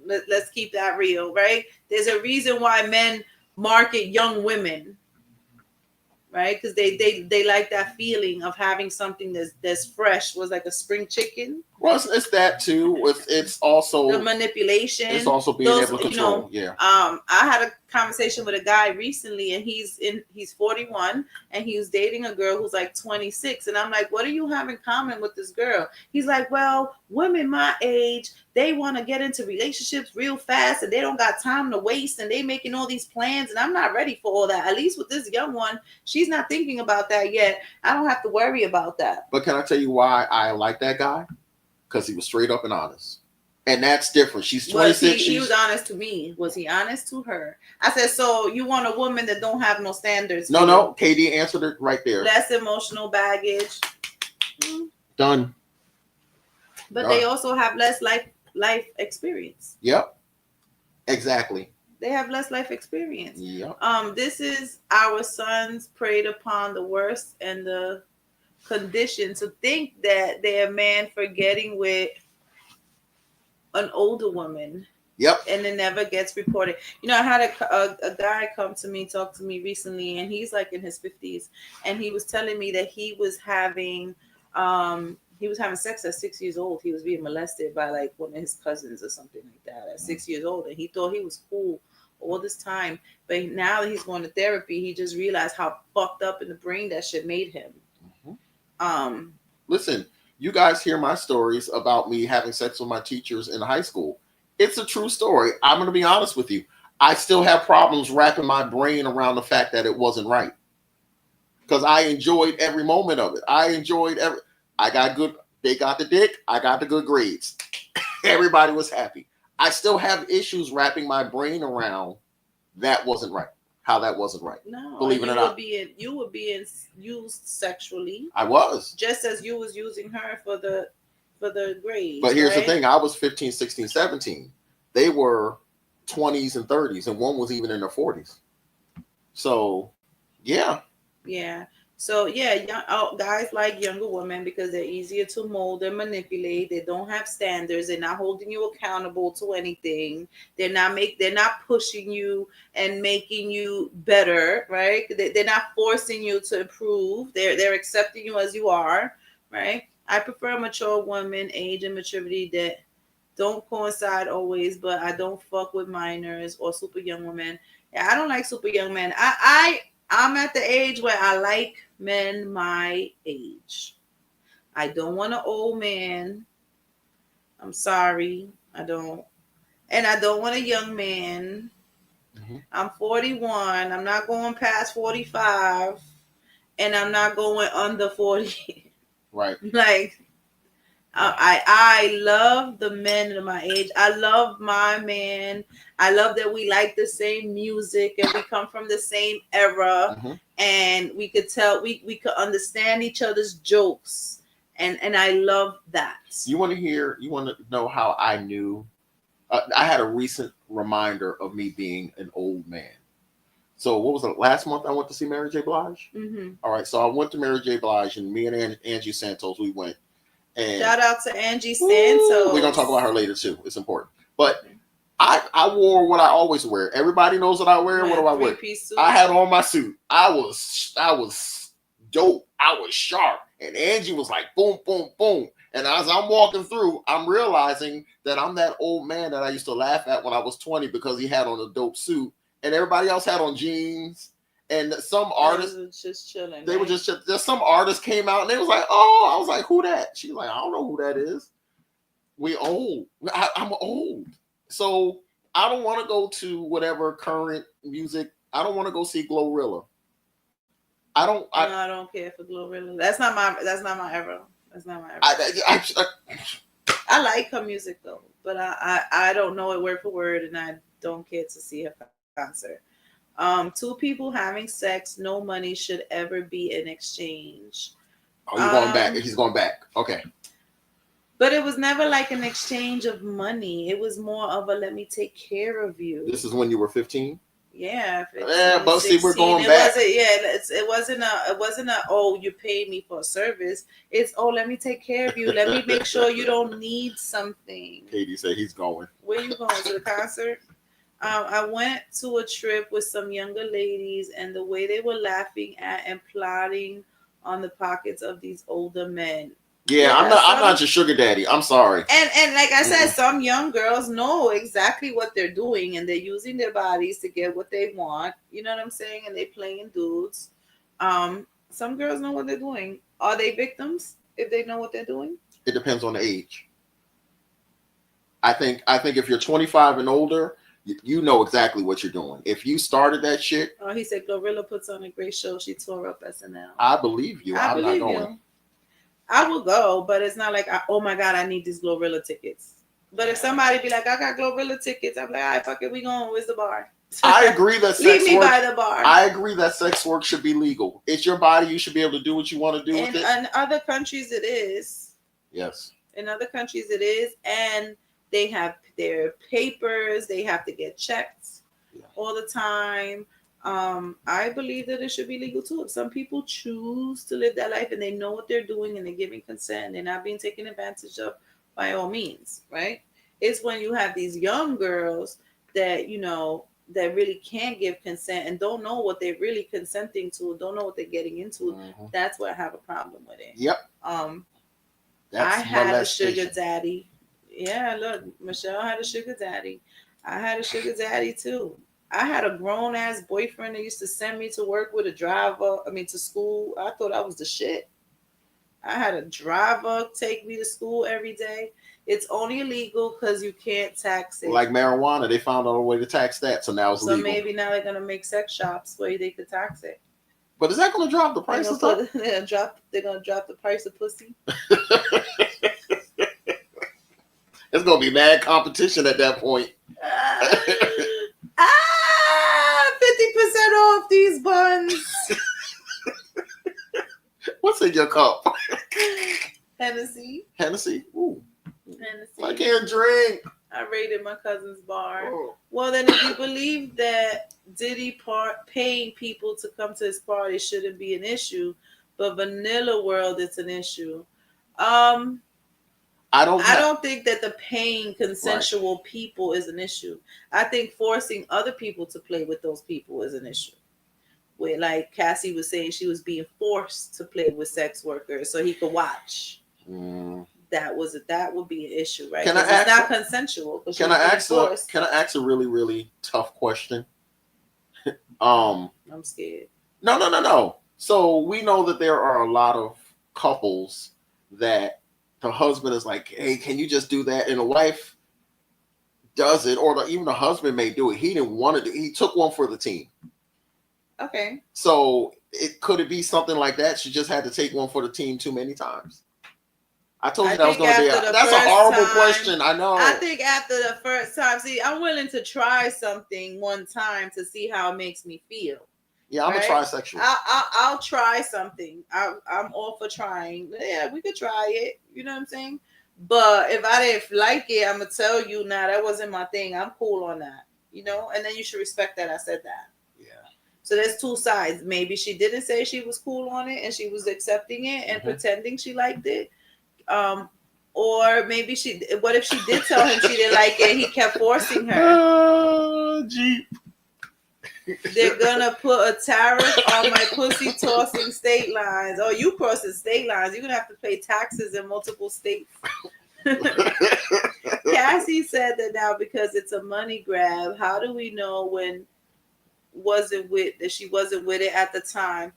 Let's keep that real, right? There's a reason why men market young women. Right, because they like that feeling of having something that's fresh. Was like a spring chicken. Well, it's that too. It's also the manipulation. It's also being able to control. I had a conversation with a guy recently, and he's 41, and he was dating a girl who's like 26, and I'm like, what do you have in common with this girl? He's like, well, women my age, they want to get into relationships real fast, and they don't got time to waste, and they making all these plans, and I'm not ready for all that. At least with this young one, she's not thinking about that yet. I don't have to worry about that. But can I tell you why I like that guy? Because he was straight up and honest. And that's different. She's 26. He was honest to me. Was he honest to her? I said, so you want a woman that don't have no standards? No. Katie answered it right there. Less emotional baggage. Done. But they also have less life experience. Yep. Exactly. They have less life experience. Yep. This is our sons preyed upon the worst and the condition. To think that they're a man for getting with an older woman. Yep. And it never gets reported. I had a guy talk to me recently, and he's like in his 50s, and he was telling me that he was having sex at 6 years old. He was being molested by like one of his cousins or something like that at 6 years old, and he thought he was cool all this time. But now that he's going to therapy, he just realized how fucked up in the brain that shit made him. Listen, you guys hear my stories about me having sex with my teachers in high school. It's a true story. I'm going to be honest with you. I still have problems wrapping my brain around the fact that it wasn't right. Because I enjoyed every moment of it. They got the dick. I got the good grades. Everybody was happy. I still have issues wrapping my brain around that wasn't right. How that wasn't right. No, believe it or not. You were being used sexually. I was. Just as you was using her for the grades. But here's the thing. I was 15, 16, 17. They were 20s and 30s, and one was even in their 40s. So, yeah. Yeah. So yeah, guys like younger women because they're easier to mold and manipulate. They don't have standards. They're not holding you accountable to anything. They're not pushing you and making you better, right? They're not forcing you to improve. They're accepting you as you are, right? I prefer mature women, age and maturity that don't coincide always, but I don't fuck with minors or super young women. Yeah, I don't like super young men. I'm at the age where I like men my age. I don't want an old man. I'm sorry. I don't. And I don't want a young man. Mm-hmm. I'm 41. I'm not going past 45. And I'm not going under 40. Right. Like, I love the men of my age. I love my man. I love that we like the same music and we come from the same era, Mm-hmm. and we could tell we could understand each other's jokes, and I love that. You want to know how I knew? I had a recent reminder of me being an old man. So what was it? Last month I went to see Mary J. Blige. Mm-hmm. All right, so I went to Mary J. Blige, and me and Angie Santos, we went. And Shout out to Angie Santos. we're gonna talk about her later too. It's important. But I wore what I always wear. Everybody knows what I wear. What do I wear? I had on my suit. I was dope. I was sharp. And Angie was like, boom, boom, boom. And as I'm walking through, I'm realizing that I'm that old man that I used to laugh at when I was 20 because he had on a dope suit, and everybody else had on jeans. And some artists just chilling. They were just some artists came out and they was like, oh, I was like, who that? She's like, I don't know who that is. We old. I'm old. So I don't want to go to whatever current music. I don't want to go see Glorilla. I don't care for Glorilla. That's not my era. That's not my era. I like her music though, but I don't know it word for word, and I don't care to see her concert. Two people having sex, no money should ever be in exchange. Oh, you're going back. He's going back. Okay. But it was never like an exchange of money. It was more of a let me take care of you. This is when you were 15? Yeah. 15, but 16. See, we're going back. It wasn't a oh, you paid me for a service. It's oh, let me take care of you. Let me make sure you don't need something. Katie said he's going. Where you going, to the concert? I went to a trip with some younger ladies, and the way they were laughing at and plotting on the pockets of these older men. Yeah, I'm not your sugar daddy. I'm sorry. And like I said, some young girls know exactly what they're doing, and they're using their bodies to get what they want. You know what I'm saying? And they're playing dudes. Some girls know what they're doing. Are they victims if they know what they're doing? It depends on the age. I think if you're 25 and older, you know exactly what you're doing. If you started that shit. Oh, he said Glorilla puts on a great show. She tore up SNL. I believe you. I'm not going. I will go, but it's not like, oh my God, I need these Glorilla tickets. But if somebody be like, I got Glorilla tickets, I'm like, all right, fuck it, we going. Where's the bar? I agree that leave me by the bar. I agree that sex work should be legal. It's your body. You should be able to do what you want to do with it. In other countries, it is. Yes. In other countries, it is. And they have their papers. They have to get checked all the time. I believe that it should be legal too. If some people choose to live that life and they know what they're doing and they're giving consent and they're not being taken advantage of, by all means, right? It's when you have these young girls that, you know, that really can't give consent and don't know what they're really consenting to, don't know what they're getting into. Mm-hmm. That's where I have a problem with it. Yep. I had a sugar daddy. Yeah, look, Michelle had a sugar daddy. I had a sugar daddy too. I had a grown ass boyfriend that used to send me to work with a driver. To school. I thought I was the shit. I had a driver take me to school every day. It's only illegal because you can't tax it. Like marijuana, they found out a way to tax that, so now it's legal. So maybe now they're gonna make sex shops where they could tax it. But is that gonna drop the price of stuff? They're gonna drop the price of pussy. It's gonna be mad competition at that point. 50% off these buns. What's in your cup? Hennessy. Ooh. Hennessy. I can't drink. I raided my cousin's bar. Oh. Well, then if you believe that Diddy paying people to come to his party shouldn't be an issue, but vanilla world it's an issue. I don't think that the paying consensual right. people is an issue. I think forcing other people to play with those people is an issue. Where, like Cassie was saying, she was being forced to play with sex workers so he could watch. That would be an issue, right? Can I Because it's not consensual. Can I ask a really, really tough question? I'm scared. No. So we know that there are a lot of couples that the husband is like, "Hey, can you just do that?" And the wife does it, or even the husband may do it. He didn't want to do. He took one for the team. Okay. So could it be something like that? She just had to take one for the team too many times. I told you that was going to be. That's a horrible question. I know. I think after the first time, see, I'm willing to try something one time to see how it makes me feel. Yeah, I'm a trisexual. I'll try something. I'm all for trying. Yeah, we could try it. You know what I'm saying? But if I didn't like it, I'm gonna tell you, nah, that wasn't my thing. I'm cool on that. You know, and then you should respect that I said that. Yeah. So there's two sides. Maybe she didn't say she was cool on it and she was accepting it and pretending she liked it. Or maybe what if she did tell him she didn't like it? He kept forcing her. Jeep. They're gonna put a tariff on my pussy tossing state lines. Oh, you crossing state lines. You're gonna have to pay taxes in multiple states. Cassie said that now because it's a money grab. How do we know when she wasn't with it at the time?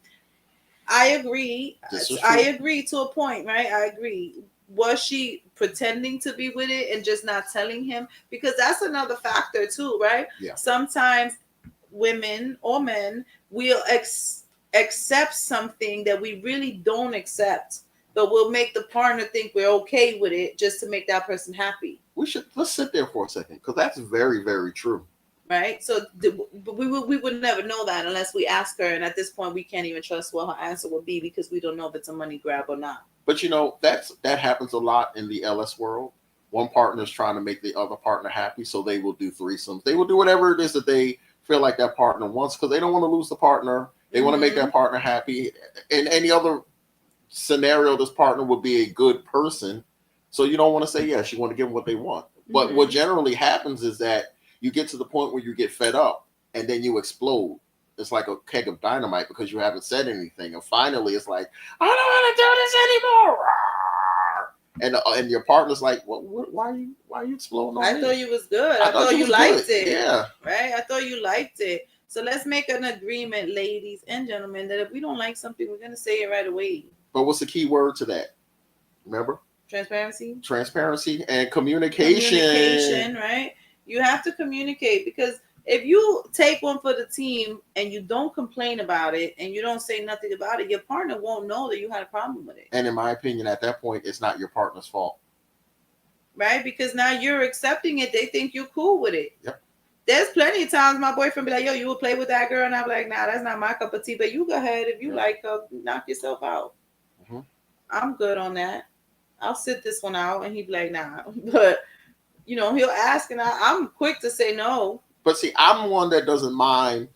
I agree. I agree to a point, right? I agree. Was she pretending to be with it and just not telling him? Because that's another factor too, right? Yeah. Sometimes women or men will accept something that we really don't accept, but we'll make the partner think we're okay with it just to make that person happy. Let's sit there for a second, because that's very, very true. Right? So we would never know that unless we ask her, and at this point we can't even trust what her answer would be because we don't know if it's a money grab or not. But you know, that happens a lot in the LS world. One partner is trying to make the other partner happy, so they will do threesomes. They will do whatever it is that they feel like that partner wants, because they don't want to lose the partner. They want to make that partner happy. In any other scenario, this partner would be a good person. So you don't want to say yes. You want to give them what they want. But what generally happens is that you get to the point where you get fed up and then you explode. It's like a keg of dynamite because you haven't said anything. And finally it's like, I don't want to do this anymore. And your partner's like, well, why are you exploding on me? I thought you was good. I thought you liked it. Yeah. Right? I thought you liked it. So let's make an agreement, ladies and gentlemen, that if we don't like something, we're going to say it right away. But what's the key word to that? Remember? Transparency and communication. Right? You have to communicate, because if you take one for the team and you don't complain about it and you don't say nothing about it, your partner won't know that you had a problem with it. And in my opinion, at that point, it's not your partner's fault. Right? Because now you're accepting it. They think you're cool with it. Yep. There's plenty of times my boyfriend be like, yo, you would play with that girl? And I'm like, nah, that's not my cup of tea. But you go ahead. If you like her, knock yourself out. I'm good on that. I'll sit this one out. And he'd be like, nah. But, you know, he'll ask, and I'm quick to say no. But see, I'm one that doesn't mind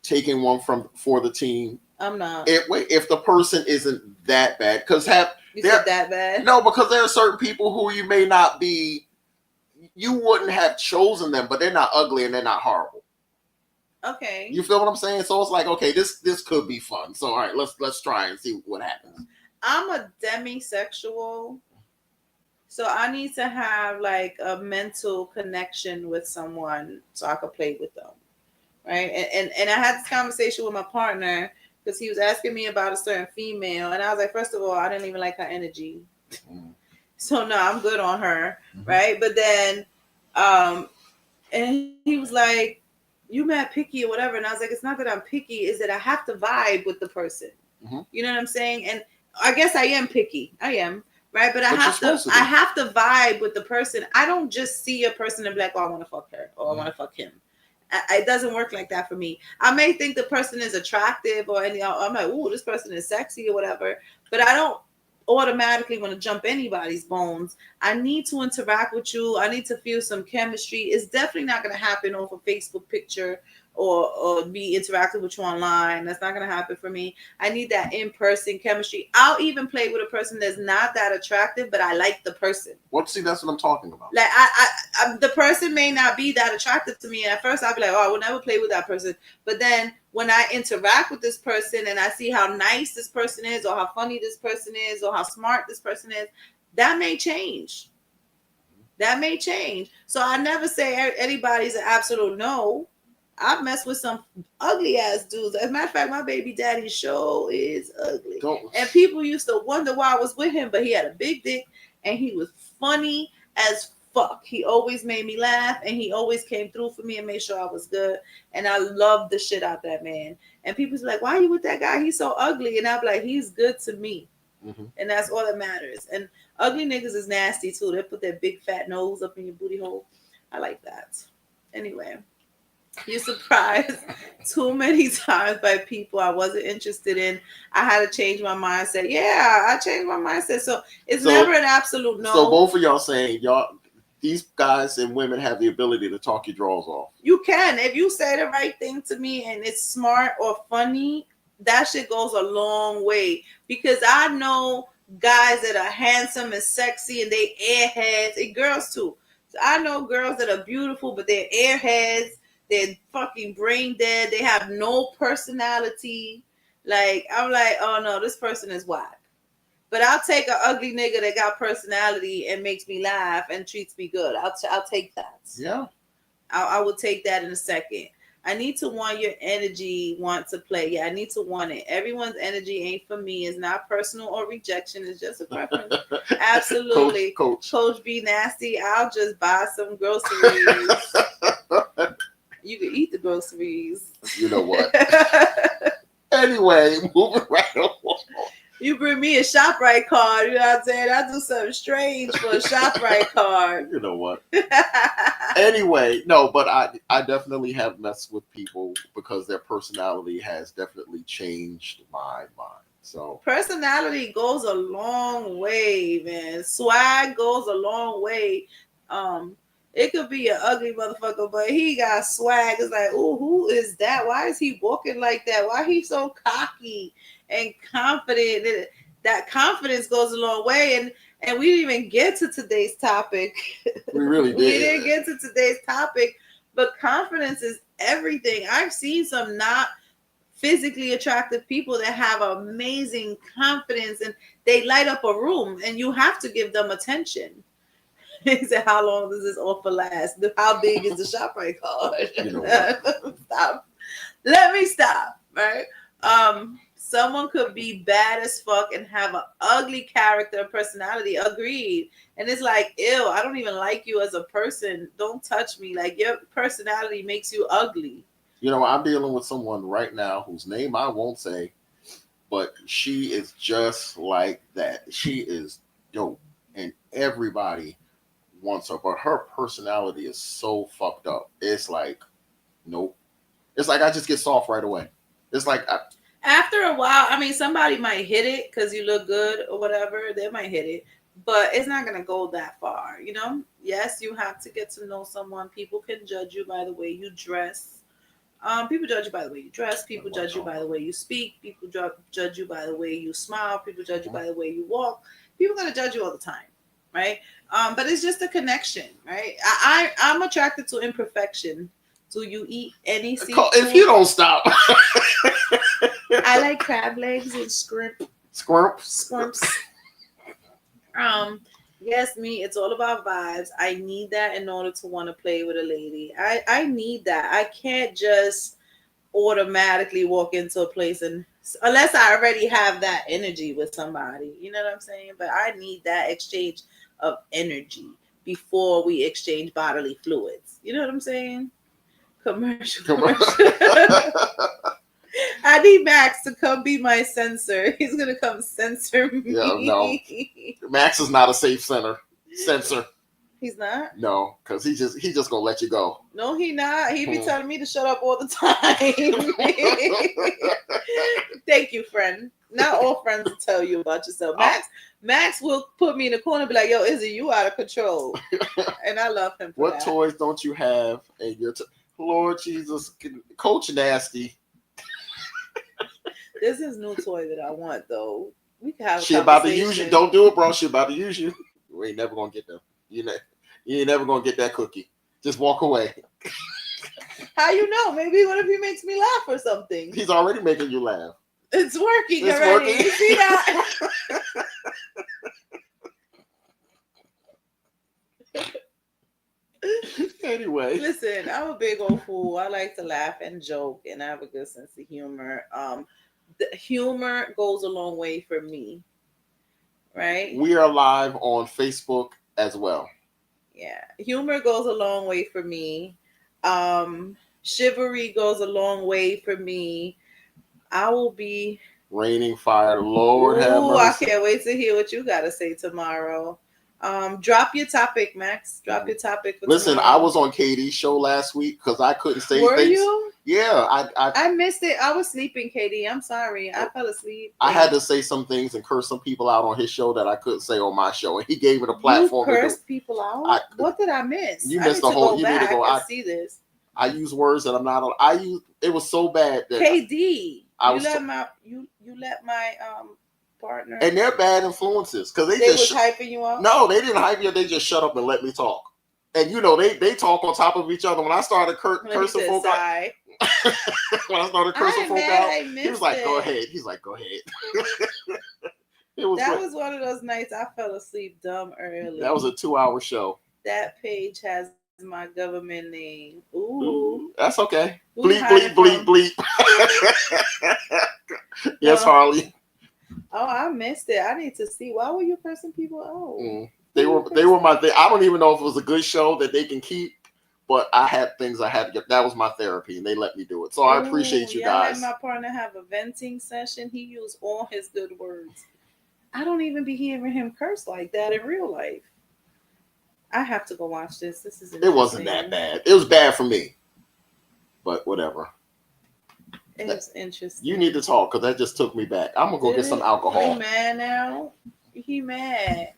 taking one for the team. I'm not. If the person isn't that bad, because you said that bad? No, because there are certain people who you may not be. You wouldn't have chosen them, but they're not ugly and they're not horrible. Okay. You feel what I'm saying? So it's like, okay, this could be fun. So all right, let's try and see what happens. I'm a demisexual. So I need to have like a mental connection with someone so I could play with them. Right. And I had this conversation with my partner because he was asking me about a certain female. And I was like, first of all, I didn't even like her energy. So no, I'm good on her. Right. But then and he was like, you mad picky or whatever. And I was like, it's not that I'm picky, is that I have to vibe with the person. You know what I'm saying? And I guess I am picky. I am. Right, but I have to vibe with the person. I don't just see a person and be like, oh, I want to fuck her or I want to fuck him. It doesn't work like that for me. I may think the person is attractive or I'm like, oh, this person is sexy or whatever, but I don't automatically want to jump anybody's bones. I need to interact with you. I need to feel some chemistry. It's definitely not going to happen off a Facebook picture or be interactive with you online. That's not gonna happen for me. I need that in-person chemistry. I'll even play with a person that's not that attractive, but I like the person. Well, see, that's what I'm talking about. Like the person may not be that attractive to me, and at first I'll be like, oh, I will never play with that person. But then when I interact with this person and I see how nice this person is, or how funny this person is, or how smart this person is, that may change. That may change. So I never say anybody's an absolute no. I've messed with some ugly ass dudes. As a matter of fact, my baby daddy show is ugly. And people used to wonder why I was with him, but he had a big dick and he was funny as fuck. He always made me laugh and he always came through for me and made sure I was good. And I loved the shit out that man. And people's like, why are you with that guy? He's so ugly. And I'm like, he's good to me. Mm-hmm. And that's all that matters. And ugly niggas is nasty too. They put their big fat nose up in your booty hole. I like that. Anyway. You're surprised too many times by people I wasn't interested in. I had to change my mindset. Yeah, I changed my mindset. So it's never an absolute no. So both of y'all saying these guys and women have the ability to talk your drawers off. You can. If you say the right thing to me and it's smart or funny, that shit goes a long way. Because I know guys that are handsome and sexy and they airheads, and girls too. So I know girls that are beautiful, but they're airheads. They're fucking brain dead. They have no personality. Like, I'm like, oh no, this person is whack. But I'll take an ugly nigga that got personality and makes me laugh and treats me good. I'll take that. Yeah. I will take that in a second. I need to want your energy, want to play. Yeah, I need to want it. Everyone's energy ain't for me. It's not personal or rejection. It's just a preference. Absolutely. Coach be nasty. I'll just buy some groceries. You can eat the groceries. You know what? Anyway, moving right along. You bring me a ShopRite card. You know what I'm saying? I do something strange for a ShopRite card. You know what? Anyway, no, but I definitely have messed with people because their personality has definitely changed my mind. So personality goes a long way, man. Swag goes a long way. It could be an ugly motherfucker, but he got swag. It's like, oh, who is that? Why is he walking like that? Why he so cocky and confident? That confidence goes a long way. And we didn't even get to today's topic. We really did. We didn't get to today's topic, but confidence is everything. I've seen some not physically attractive people that have amazing confidence and they light up a room and you have to give them attention. He said, how long does this offer last? How big is the ShopRite card? You know Stop. Let me stop, right? Someone could be bad as fuck and have an ugly character and personality. Agreed. And it's like, ew, I don't even like you as a person. Don't touch me. Like, your personality makes you ugly. You know, I'm dealing with someone right now whose name I won't say, but she is just like that. She is dope. And everybody wants her, but her personality is so fucked up. It's like, nope. It's like I just get soft right away. It's like after a while, I mean, somebody might hit it because you look good or whatever. They might hit it, but it's not gonna go that far, you know. Yes, you have to get to know someone. People can judge you by the way you dress. People judge you by the way you dress. People judge you by the way you speak. People judge you by the way you smile. People judge you by the way you walk. People are gonna judge you all the time. Right. But it's just a connection, right? I'm attracted to imperfection. Do you eat any seafood? If you don't stop. I like crab legs and scrimps. Yes, me, it's all about vibes. I need that in order to want to play with a lady. I need that. I can't just automatically walk into a place and unless I already have that energy with somebody, you know what I'm saying? But I need that exchange of energy before we exchange bodily fluids. You know what I'm saying? Commercial. I need Max to come be my censor. He's gonna come censor me. Yeah, no. Max is not a safe censor. He's not? No, because he just gonna let you go. No, he not. He be telling me to shut up all the time. Thank you, friend. Not all friends will tell you about yourself. Max will put me in the corner and be like, yo, Izzy, you out of control. And I love him for what that. toys don't you have? And Lord Jesus, Coach Nasty. This is new toy that I want though. We can have a She about to conversation. use you. Don't do it, bro. She about to use you. You ain't never gonna get them. You ain't never gonna get that cookie. Just walk away. How you know? Maybe what if he makes me laugh or something? He's already making you laugh. It's working It's already. working. You see that? Anyway, Listen, I'm a big old fool. I like to laugh and joke, and I have a good sense of humor. The humor goes a long way for me, right? we are live on Facebook as well. Yeah, humor goes a long way for me. Chivalry goes a long way for me. I will be. Raining fire, Lord have Ooh, I mercy. can't wait to hear what you got to say tomorrow. Drop your topic, Max. Drop your topic for Listen, tomorrow. I was on Katie's show last week because I couldn't say Were things. you? Yeah, I missed it. I was sleeping, Katie. I'm sorry. I fell asleep. I had to say some things and curse some people out on his show that I couldn't say on my show, and he gave it a platform. You cursed people out. What did I miss? You I missed need the whole. Go You back need to go. and see this. I use words that I'm not. I use. It was so bad that KD. You let my partner. And they're bad influences because they was just hyping you up. No, they didn't hype you. They just shut up and let me talk. And they talk on top of each other. When I started cursing folk out, when I started cursing folk out, he was like, "Go ahead." He's like, "Go ahead." That was one of those nights I fell asleep dumb early. That was a 2-hour show. That page has my government name. Ooh. That's okay. Bleep, bleep, bleep, bleep. Yes, Harley. Oh, I missed it. I need to see. Why were you cursing people out? They were my thing. I don't even know if it was a good show that they can keep, but I had things I had to get. That was my therapy, and they let me do it. So I appreciate you guys. Let my partner have a venting session. He used all his good words. I don't even be hearing him curse like that in real life. I have to go watch this. This is interesting. It wasn't that bad. It was bad for me, but whatever. It was interesting. You need to talk because that just took me back. I'm gonna go get some alcohol. He mad now. He mad.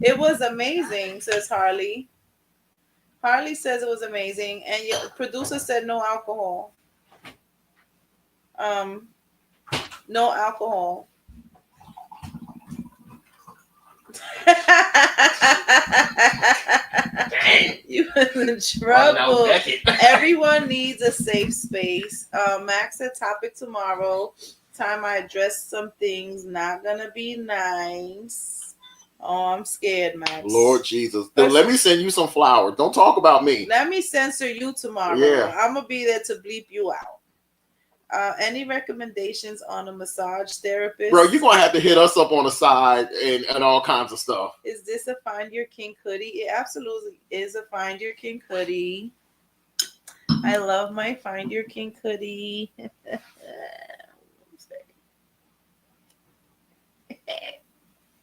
It was amazing, says Harley. Harley says it was amazing, and your producer said no alcohol. No alcohol. You was in trouble. Everyone needs a safe space. Max said topic tomorrow. Time I address some things. Not gonna be nice. Oh, I'm scared, Max. Lord Jesus. Then let me send you some flowers. Don't talk about me. Let me censor you tomorrow. Yeah. I'm gonna be there to bleep you out. Any recommendations on a massage therapist? Bro, you're going to have to hit us up on the side and all kinds of stuff. Is this a Find Your Kink hoodie? It absolutely is a Find Your Kink hoodie. I love my Find Your Kink hoodie.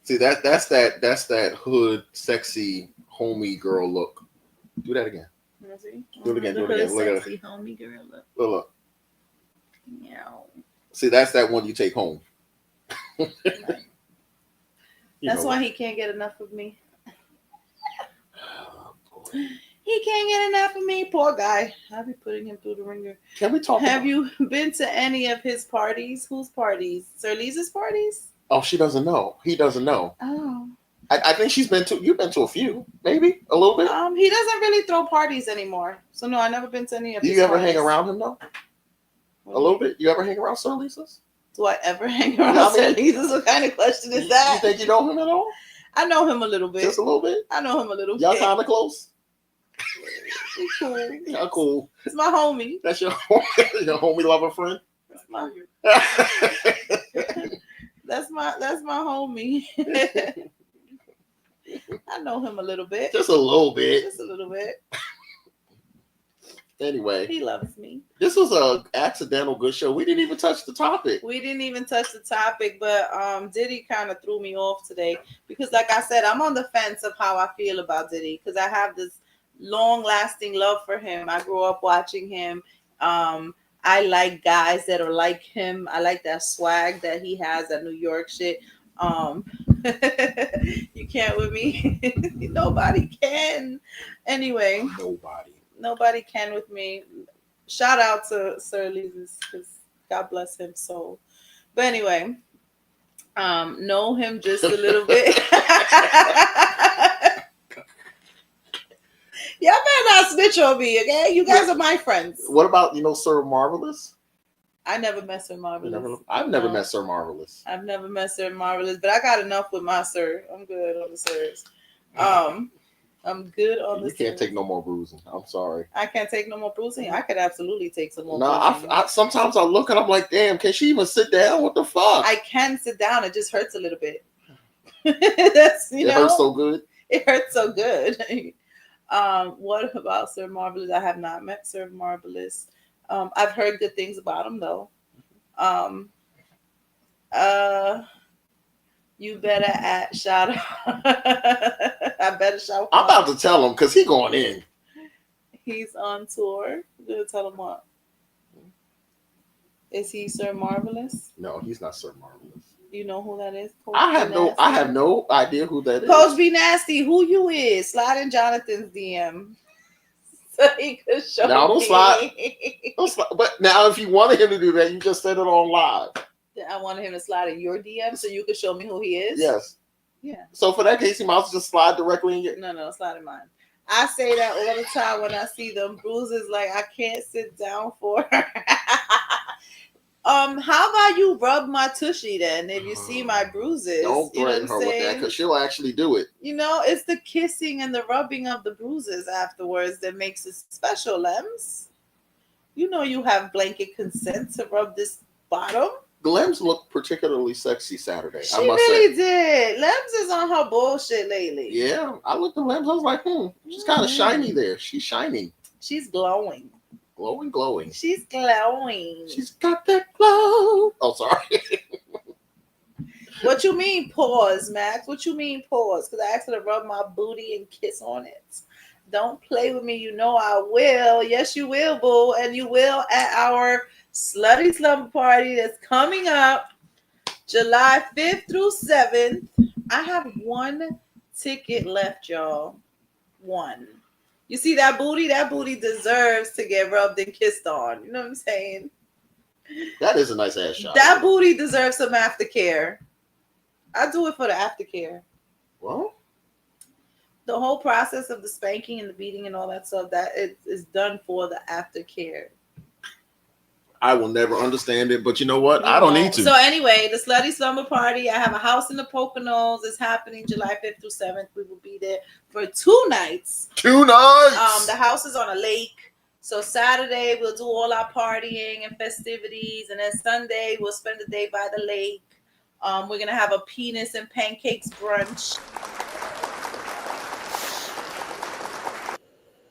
See, that's that hood, sexy, homie girl look. Do that again. Do it again. Do it again. Look at sexy homie girl look. Look. Meow. See, that's that one you take home. That's why he can't get enough of me. He can't get enough of me. Poor guy. I'll be putting him through the ringer. Can we talk Have you been to any of his parties? Whose parties? Sir Lisa's parties? Oh, she doesn't know. He doesn't know. Oh. I think you've been to a few, maybe a little bit. He doesn't really throw parties anymore. So no, I've never been to any of his Do you ever parties. hang around him though? A little bit? You ever hang around Sir Lisa's? Do I ever hang around Sir Lisa's? What kind of question is that? You think you know him at all? I know him a little bit. Just a little bit? I know him a little Y'all bit. kind of close? We cool. Y'all cool. It's my homie. That's your homie lover friend? That's my homie. I know him a little bit. Just a little bit. Just a little bit. Anyway, he loves me. This was a accidental good show. We didn't even touch the topic. But Diddy kind of threw me off today because, like I said, I'm on the fence of how I feel about Diddy because I have this long-lasting love for him. I grew up watching him. I like guys that are like him. I like that swag that he has, that New York shit. You can't with me. Nobody can. Anyway. Nobody can with me. Shout out to Sir Lee's because God bless him soul. But anyway, know him just a little bit. Y'all better not snitch on me, okay? You guys are my friends. What about Sir Marvelous? I never met Sir Marvelous. I've never met Sir Marvelous. I've never met Sir Marvelous, but I got enough with my sir. I'm good on the sirs. I'm good on the You can't take no more bruising. I'm sorry. I can't take no more bruising. I could absolutely take some more bruising. I sometimes I look and I'm like, damn, can she even sit down? What the fuck? I can sit down. It just hurts a little bit. It hurts so good. It hurts so good. What about Sir Marvelous? I have not met Sir Marvelous. I've heard good things about him though. You better shout out. I better shout. I'm about to tell him because he's going in. He's on tour. I'm gonna tell him what. Is he Sir Marvelous? No, he's not Sir Marvelous. You know who that is? Coach I have no idea who that is. Coach Be Nasty, who you is? Slide in Jonathan's DM. So he could show now don't me. slide. But now if you wanted him to do that, you just said it on live. I wanted him to slide in your DM so you could show me who he is. Yes. Yeah. So for that case, he might as well just slide directly in your. No, slide in mine. I say that all the time when I see them bruises. Like I can't sit down for her. How about you rub my tushy then? If you see my bruises, don't threaten her with that because she'll actually do it. It's the kissing and the rubbing of the bruises afterwards that makes it special, Lems. You have blanket consent to rub this bottom. Lems looked particularly sexy Saturday. She really did. Lems is on her bullshit lately. Yeah, I looked at Lems. I was like, she's kind of shiny there. She's shining. She's glowing. Glowing. She's glowing. She's got that glow. Oh, sorry. What you mean pause, Max? What you mean pause? Because I asked her to rub my booty and kiss on it. Don't play with me. You know I will. Yes, you will, boo. And you will at our Slutty Slumber Party that's coming up July 5th through 7th. I have one ticket left, y'all. One. You see that booty? That booty deserves to get rubbed and kissed on. You know what I'm saying? That is a nice ass shot. That booty deserves some aftercare. I do it for the aftercare. Well, the whole process of the spanking and the beating and all that stuff, that is done for the aftercare. I will never understand it, but you know what? I don't need to. So anyway, the Slutty Slumber Party, I have a house in the Poconos. It's happening July 5th through 7th. We will be there for 2 nights. 2 nights! The house is on a lake. So Saturday, we'll do all our partying and festivities. And then Sunday, we'll spend the day by the lake. We're going to have a penis and pancakes brunch.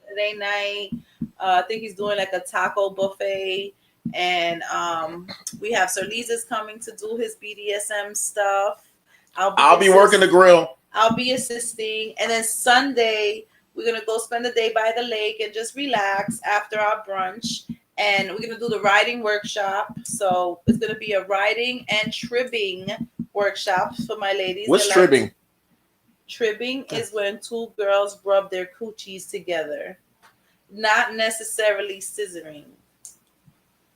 Saturday night. I think he's doing like a taco buffet. And we have Sir Lisa's coming to do his BDSM stuff. I'll be working the grill. I'll be assisting. And then Sunday, we're going to go spend the day by the lake and just relax after our brunch. And we're going to do the riding workshop. So it's going to be a riding and tribbing workshop for my ladies. What's tribbing? Tribbing is when 2 girls rub their coochies together. Not necessarily scissoring.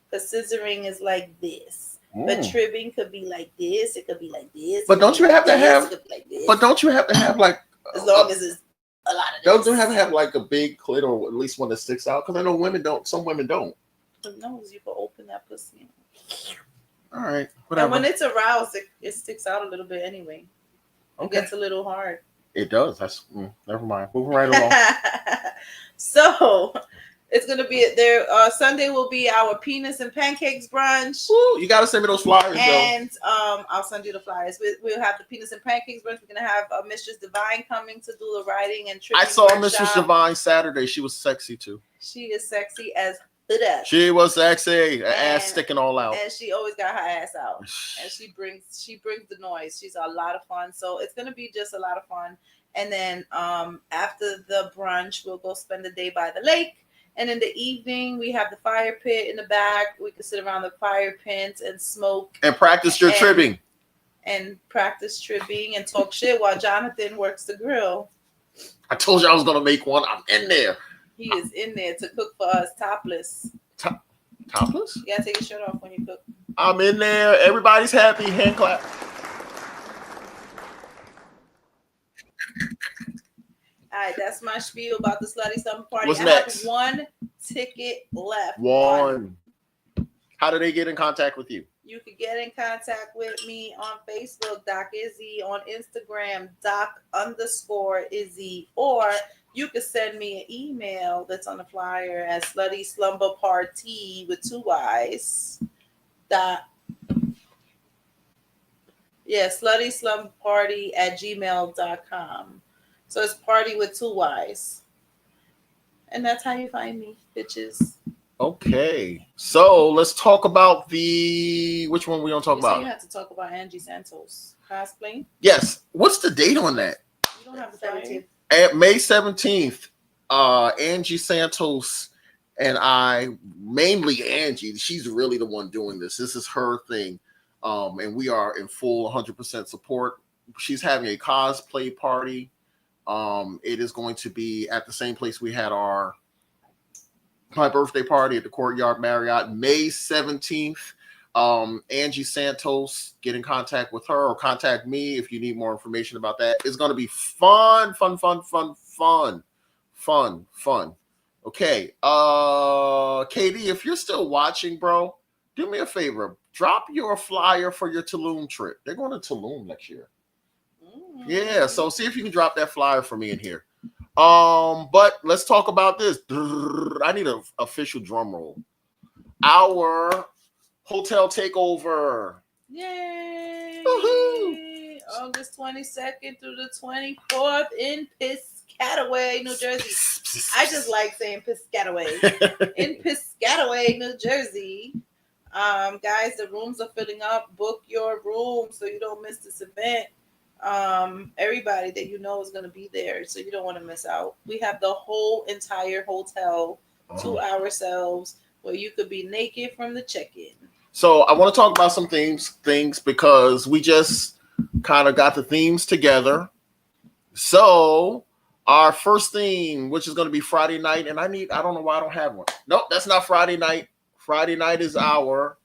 Because scissoring is like this. But tribbing could be like this. It could be like this. But don't you have to have... But don't you have to have like... As long as it's a lot of Don't you have to have like a big clit or at least one that sticks out? Because I know women don't. Some women don't. No, you can open that pussy. All right. Whatever. And when it's aroused, it sticks out a little bit anyway. It gets a little hard. It does. That's never mind. Moving right along. So it's gonna be there. Sunday will be our penis and pancakes brunch. Woo, you gotta send me those flyers, and I'll send you the flyers. We'll have the penis and pancakes brunch. We're gonna have Mistress Divine coming to do the writing and tripping. I saw Mistress Divine Saturday. She was sexy too. She is sexy as she was sexy, her ass sticking all out, and she always got her ass out. And she brings the noise. She's a lot of fun. So it's gonna be just a lot of fun. And then after the brunch, we'll go spend the day by the lake. And in the evening, we have the fire pit in the back. We can sit around the fire pits and smoke and practice your tribbing. And practice tribbing and talk shit while Jonathan works the grill. I told you I was gonna make one. I'm in there. He is in there to cook for us topless. Topless? You gotta take your shirt off when you cook. I'm in there. Everybody's happy. Hand clap. All right, that's my spiel about the Slutty Summer Party. What's I next? have one ticket left. One. How do they get in contact with you? You can get in contact with me on Facebook, Doc Izzy, on Instagram, Doc_Izzy, or you can send me an email that's on the flyer at Slutty Slumber Party with 2 Y's. Slutty Slumber Party at gmail.com. So it's party with 2 Y's. And that's how you find me, bitches. Okay. So let's talk about which one we gonna talk about? You have to talk about Angie Santos cosplaying. Yes. What's the date on that? You don't have the 17th. At May 17th, Angie Santos and I, mainly Angie, she's really the one doing this. This is her thing. And we are in full 100% support. She's having a cosplay party. It is going to be at the same place we had my birthday party at the Courtyard Marriott, May 17th. Angie Santos, get in contact with her or contact me if you need more information about that. It's going to be fun. Okay. Katie, if you're still watching, bro, do me a favor. Drop your flyer for your Tulum trip. They're going to Tulum next year. Yeah, so see if you can drop that flyer for me in here. But let's talk about this. I need an official drum roll. Our hotel takeover. Yay! Woohoo! August 22nd through the 24th in Piscataway, New Jersey. I just like saying Piscataway. In Piscataway, New Jersey. Guys, the rooms are filling up. Book your room so you don't miss this event. Everybody that you know is going to be there, so you don't want to miss out. We have the whole entire hotel to ourselves where you could be naked from the check-in. So I want to talk about some things because we just kind of got the themes together. So our first theme, which is going to be Friday night, and I don't know why I don't have one. Nope, that's not Friday night. Friday night is our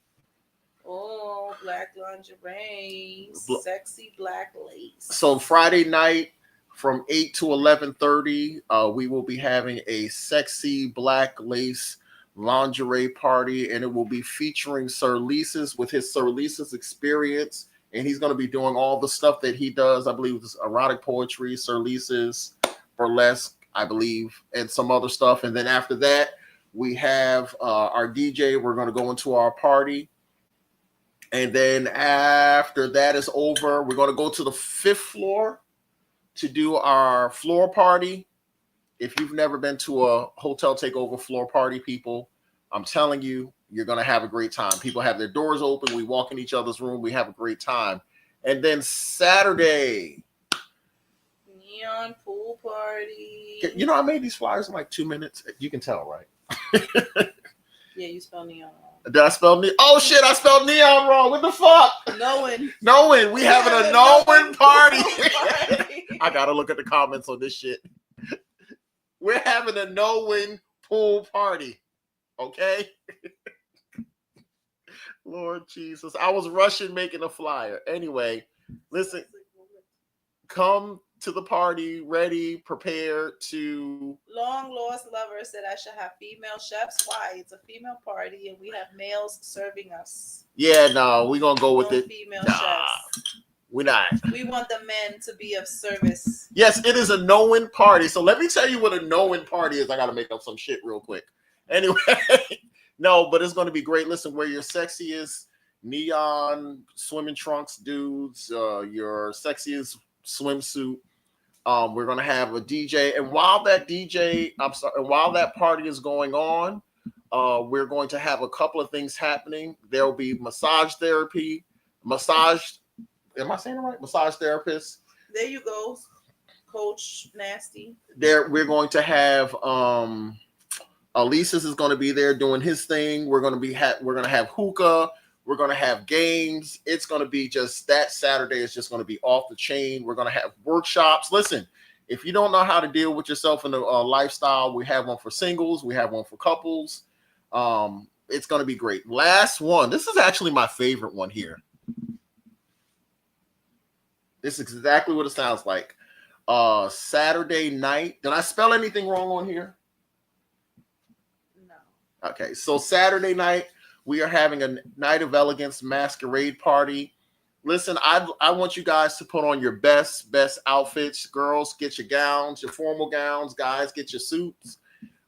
black lingerie, sexy black lace. So Friday night from 8 to 11:30, we will be having a sexy black lace lingerie party, and it will be featuring Sir Lisa's with his Sir Lisa's experience, and he's going to be doing all the stuff that he does. I believe it's erotic poetry, Sir Lisa's burlesque, I believe, and some other stuff. And then after that, we have our DJ. We're going to go into our party. And then after that is over, we're going to go to the 5th floor to do our floor party. If you've never been to a hotel takeover floor party, people, I'm telling you, you're going to have a great time. People have their doors open. We walk in each other's room. We have a great time. And then Saturday, neon pool party. You know, I made these flyers in like 2 minutes. You can tell, right? Yeah, you spell neon wrong. Did I spell neon? Oh shit, I spelled neon wrong. What the fuck? Knowing. We having a knowing party. I gotta look at the comments on this shit. We're having a knowing pool party. Okay? Lord Jesus. I was rushing making a flyer. Anyway, listen. Come to the party ready, prepared to. Long lost lover said I should have female chefs. Why? It's a female party and we have males serving us. Yeah, no, we're gonna go with it. Female chefs. We're not. We want the men to be of service. Yes, it is a knowing party. So let me tell you what a knowing party is. I gotta make up some shit real quick. Anyway, no, but it's gonna be great. Listen, wear your sexiest neon swimming trunks, dudes. Your sexiest swimsuit. We're gonna have a DJ, and while that party is going on, we're going to have a couple of things happening. There will be massage therapy, Am I saying it right? Massage therapist. There you go, Coach Nasty. We're going to have Elisa's is going to be there doing his thing. We're going to have hookah. We're going to have games. It's going to be just that Saturday is just going to be off the chain. We're going to have workshops. Listen, If you don't know how to deal with yourself in the lifestyle, we have one for singles. We have one for couples. It's going to be great. Last one. This is actually my favorite one here. This is exactly what it sounds like. Saturday night. Did I spell anything wrong on here? No. Okay, so Saturday night, we are having a Night of Elegance masquerade party. Listen, I want you guys to put on your best outfits. Girls, get your gowns, your formal gowns. Guys, get your suits.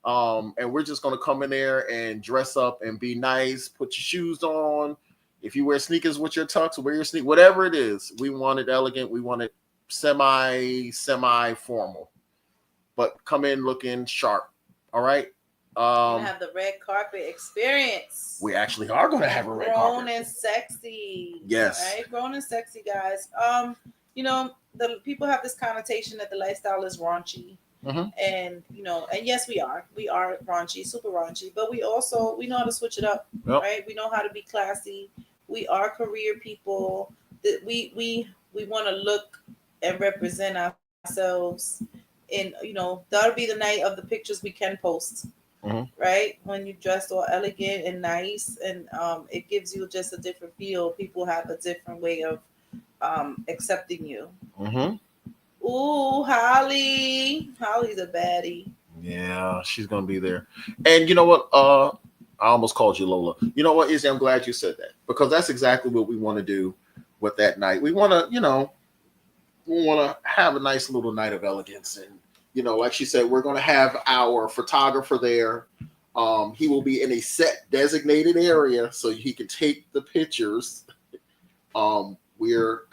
And we're just going to come in there and dress up and be nice. Put your shoes on. If you wear sneakers with your tux, wear your sneakers. Whatever it is, we want it elegant. We want it semi formal. But come in looking sharp. All right? Have the red carpet experience. We actually are going to have a red carpet. Grown and sexy. Yes. Right? Grown and sexy, guys. The people have this connotation that the lifestyle is raunchy. Mm-hmm. And and yes, we are raunchy, super raunchy, but we know how to switch it up. Yep. Right? We know how to be classy. We are career people. That we want to look and represent ourselves. And that'll be the night of the pictures we can post. Mm-hmm. Right? When you dress all elegant and nice, and it gives you just a different feel. People have a different way of accepting you. Mm-hmm. Ooh, Holly's a baddie. Yeah, she's gonna be there. And you know what? I almost called you Lola. You know what, Izzy? I'm glad you said that, because that's exactly what we want to do with that night. We want to, have a nice little night of elegance. And like she said, we're gonna have our photographer there. He will be in a set designated area so he can take the pictures. We're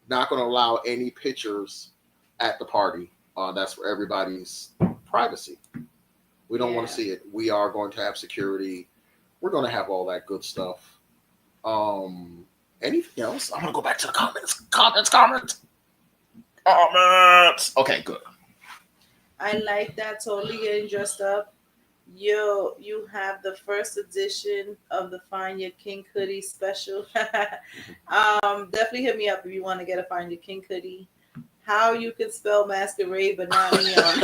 not gonna allow any pictures at the party. That's for everybody's privacy. We don't want to see it. We are going to have security. We're going to have all that good stuff. Anything else? I'm going to go back to the comments. Okay, good. I like that. Totally getting dressed up. You have the first edition of the Find Your King hoodie special. Definitely hit me up if you want to get a Find Your King hoodie. How you can spell masquerade but not neon.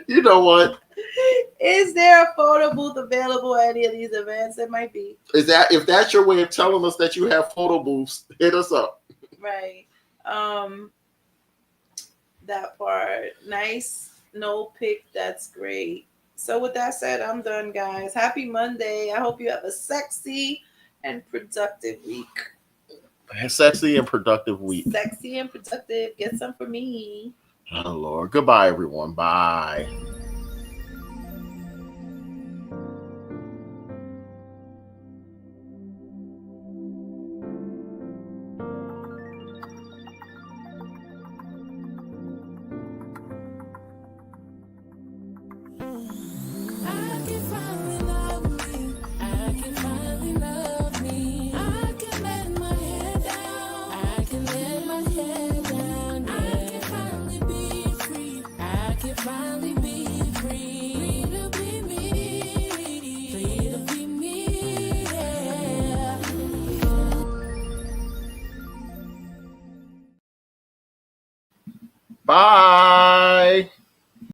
You know what? Is there a photo booth available at any of these events? It might be. If that's your way of telling us that you have photo booths, hit us up. Right. That part. Nice. No pic. That's great. So with that said, I'm done, guys. Happy Monday. I hope you have a sexy and productive week. Sexy and productive week. Sexy and productive. Get some for me. Oh, Lord. Goodbye, everyone. Bye. Bye.